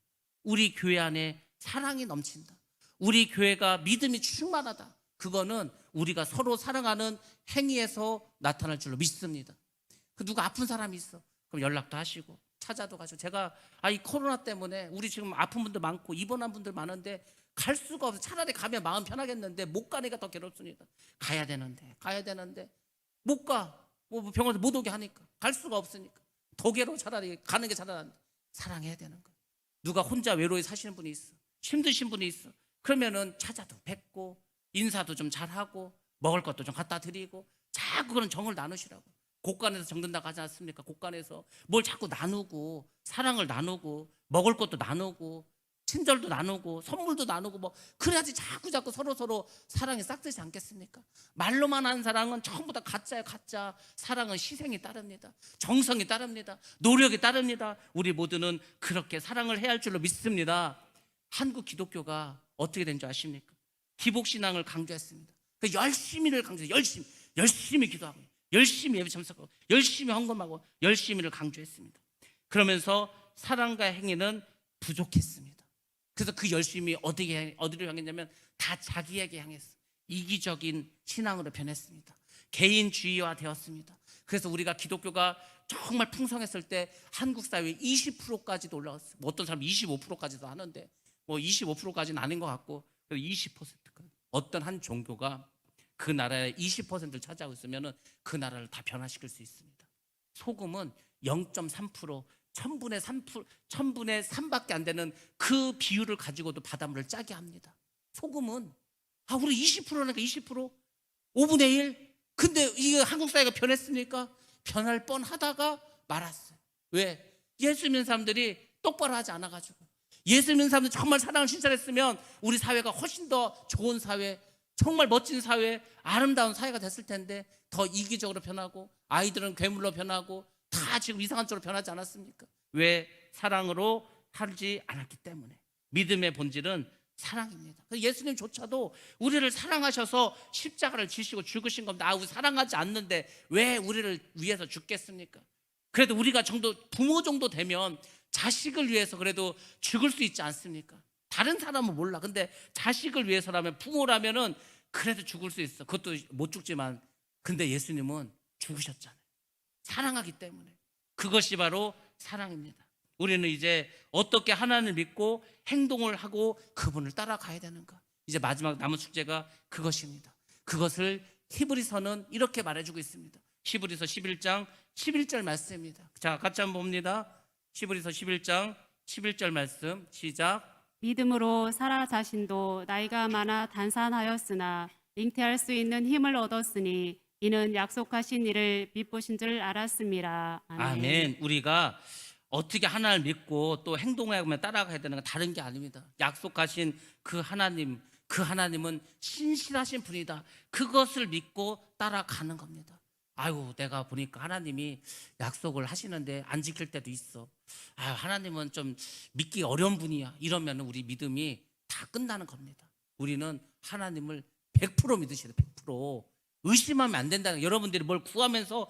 우리 교회 안에 사랑이 넘친다. 우리 교회가 믿음이 충만하다. 그거는 우리가 서로 사랑하는 행위에서 나타날 줄로 믿습니다. 누가 아픈 사람이 있어, 그럼 연락도 하시고 찾아도 가시고. 제가 이 코로나 때문에 우리 지금 아픈 분들 많고 입원한 분들 많은데 갈 수가 없어. 차라리 가면 마음 편하겠는데 못 가니까 더 괴롭습니다. 가야 되는데 못 가. 뭐 병원에 못 오게 하니까 갈 수가 없으니까 더 괴로워. 차라리 가는 게 차라리 사랑해야 되는 거야. 누가 혼자 외로이 사시는 분이 있어, 힘드신 분이 있어, 그러면은 찾아도 뵙고 인사도 좀 잘하고 먹을 것도 좀 갖다 드리고 자꾸 그런 정을 나누시라고. 곳간에서 정든다고 하지 않습니까? 곳간에서 뭘 자꾸 나누고 사랑을 나누고 먹을 것도 나누고 친절도 나누고 선물도 나누고 뭐 그래야지 자꾸 서로 사랑이 싹트지 않겠습니까? 말로만 하는 사랑은 전부 다 가짜예요. 가짜. 사랑은 희생이 따릅니다. 정성이 따릅니다. 노력이 따릅니다. 우리 모두는 그렇게 사랑을 해야 할 줄로 믿습니다. 한국 기독교가 어떻게 된 줄 아십니까? 기복신앙을 강조했습니다. 그 열심히를 강조해서 열심히 기도하고 열심히 예배 참석하고 열심히 헌금하고 열심히를 강조했습니다. 그러면서 사랑과 행위는 부족했습니다. 그래서 그 열심히 어디로 향했냐면 다 자기에게 향했어. 이기적인 신앙으로 변했습니다. 개인주의화 되었습니다. 그래서 우리가 기독교가 정말 풍성했을 때 한국 사회 20%까지도 올라갔어요. 뭐 어떤 사람은 25%까지도 하는데 뭐 25%까지는 아닌 것 같고 20%까지. 어떤 한 종교가 그 나라의 20%를 차지하고 있으면 그 나라를 다 변화시킬 수 있습니다. 소금은 0.3%, 1000분의 3밖에 안 되는 그 비율을 가지고도 바닷물을 짜게 합니다. 소금은 우리 20%니까 20%, 5분의 1. 근데 이게 한국 사회가 변했습니까? 변할 뻔하다가 말았어요. 왜? 예수 믿는 사람들이 똑바로 하지 않아가지고. 예수 믿는 사람들 정말 사랑을 실천했으면 우리 사회가 훨씬 더 좋은 사회, 정말 멋진 사회, 아름다운 사회가 됐을 텐데 더 이기적으로 변하고 아이들은 괴물로 변하고 다 지금 이상한 쪽으로 변하지 않았습니까? 왜? 사랑으로 살지 않았기 때문에. 믿음의 본질은 사랑입니다. 예수님조차도 우리를 사랑하셔서 십자가를 지시고 죽으신 겁니다. 우리 사랑하지 않는데 왜 우리를 위해서 죽겠습니까? 그래도 우리가 부모 정도 되면 자식을 위해서 그래도 죽을 수 있지 않습니까? 다른 사람은 몰라. 근데 자식을 위해서라면, 부모라면은 그래도 죽을 수 있어. 그것도 못 죽지만. 근데 예수님은 죽으셨잖아요. 사랑하기 때문에. 그것이 바로 사랑입니다. 우리는 이제 어떻게 하나님을 믿고 행동을 하고 그분을 따라가야 되는가. 이제 마지막 남은 숙제가 그것입니다. 그것을 히브리서는 이렇게 말해주고 있습니다. 히브리서 11장 11절 말씀입니다. 자, 같이 한번 봅니다. 히브리서 11장 11절 말씀 시작. 믿음으로 사라 자신도 나이가 많아 단산하였으나 잉태할 수 있는 힘을 얻었으니 이는 약속하신 이를 믿으신 줄 알았습니다. 아멘. 우리가 어떻게 하나님을 믿고 또 행동하며 따라가야 되는 건 다른 게 아닙니다. 약속하신 그 하나님은 신실하신 분이다. 그것을 믿고 따라가는 겁니다. 내가 보니까 하나님이 약속을 하시는데 안 지킬 때도 있어. 하나님은 좀 믿기 어려운 분이야. 이러면 우리 믿음이 다 끝나는 겁니다. 우리는 하나님을 100% 믿으셔야 돼요. 100%. 의심하면 안 된다는 거예요. 여러분들이 뭘 구하면서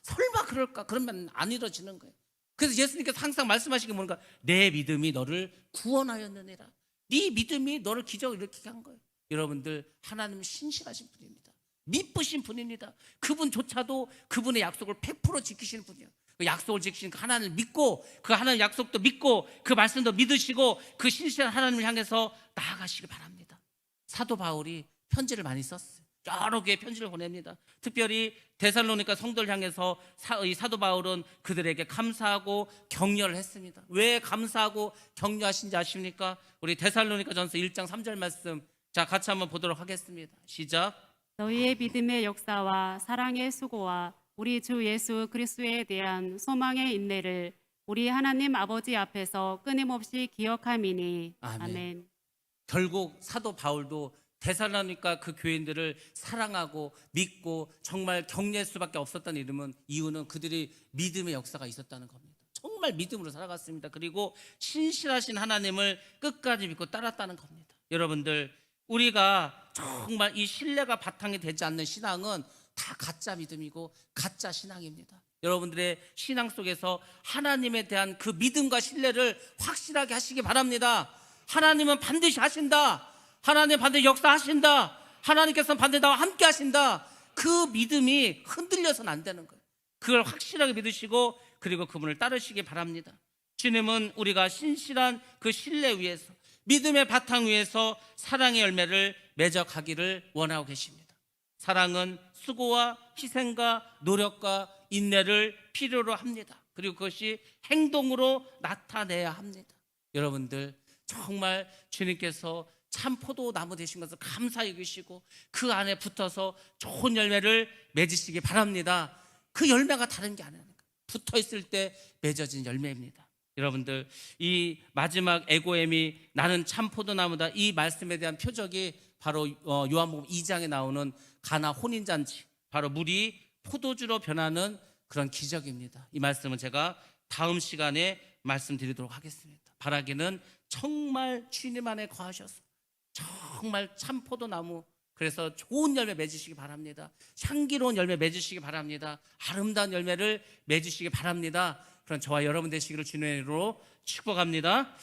설마 그럴까? 그러면 안 이루어지는 거예요. 그래서 예수님께서 항상 말씀하신 게 뭔가, 내 믿음이 너를 구원하였느니라. 네 믿음이 너를 기적을 일으키게 한 거예요. 여러분들, 하나님은 신실하신 분입니다. 미쁘신 분입니다. 그분조차도 그분의 약속을 100% 지키시는 분이에요. 그 약속을 지키신 그 하나님을 믿고, 그 하나님 약속도 믿고, 그 말씀도 믿으시고, 그 신실한 하나님을 향해서 나아가시길 바랍니다. 사도 바울이 편지를 많이 썼어요. 여러 개의 편지를 보냅니다. 특별히 데살로니가 성도를 향해서 이 사도 바울은 그들에게 감사하고 격려를 했습니다. 왜 감사하고 격려하신지 아십니까? 우리 데살로니가 전서 1장 3절 말씀, 자, 같이 한번 보도록 하겠습니다. 시작. 너희의 믿음의 역사와 사랑의 수고와 우리 주 예수 그리스도에 대한 소망의 인내를 우리 하나님 아버지 앞에서 끊임없이 기억함이니. 아멘. 아멘. 결국 사도 바울도 데살로니가 그 교인들을 사랑하고 믿고 정말 격려할 수밖에 없었던 이유는 그들이 믿음의 역사가 있었다는 겁니다. 정말 믿음으로 살아갔습니다. 그리고 신실하신 하나님을 끝까지 믿고 따랐다는 겁니다. 여러분들, 우리가 정말 이 신뢰가 바탕이 되지 않는 신앙은 다 가짜 믿음이고 가짜 신앙입니다. 여러분들의 신앙 속에서 하나님에 대한 그 믿음과 신뢰를 확실하게 하시기 바랍니다. 하나님은 반드시 하신다. 하나님 반드시 역사하신다. 하나님께서는 반드시 나와 함께 하신다. 그 믿음이 흔들려서는 안 되는 거예요. 그걸 확실하게 믿으시고 그리고 그분을 따르시기 바랍니다. 주님은 우리가 신실한 그 신뢰 위에서, 믿음의 바탕 위에서 사랑의 열매를 맺어가기를 원하고 계십니다. 사랑은 수고와 희생과 노력과 인내를 필요로 합니다. 그리고 그것이 행동으로 나타내야 합니다. 여러분들, 정말 주님께서 참 포도나무 되신 것을 감사히 여기시고 그 안에 붙어서 좋은 열매를 맺으시기 바랍니다. 그 열매가 다른 게 아니라니까, 붙어 있을 때 맺어진 열매입니다. 여러분들, 이 마지막 에고엠이 나는 참 포도나무다, 이 말씀에 대한 표적이 바로 요한복음 2장에 나오는 가나 혼인잔치, 바로 물이 포도주로 변하는 그런 기적입니다. 이 말씀은 제가 다음 시간에 말씀드리도록 하겠습니다. 바라기는 정말 주님 안에 거하셔서 정말 참 포도나무, 그래서 좋은 열매 맺으시기 바랍니다. 향기로운 열매 맺으시기 바랍니다. 아름다운 열매를 맺으시기 바랍니다. 그런 저와 여러분 되시기를 주님으로 축복합니다.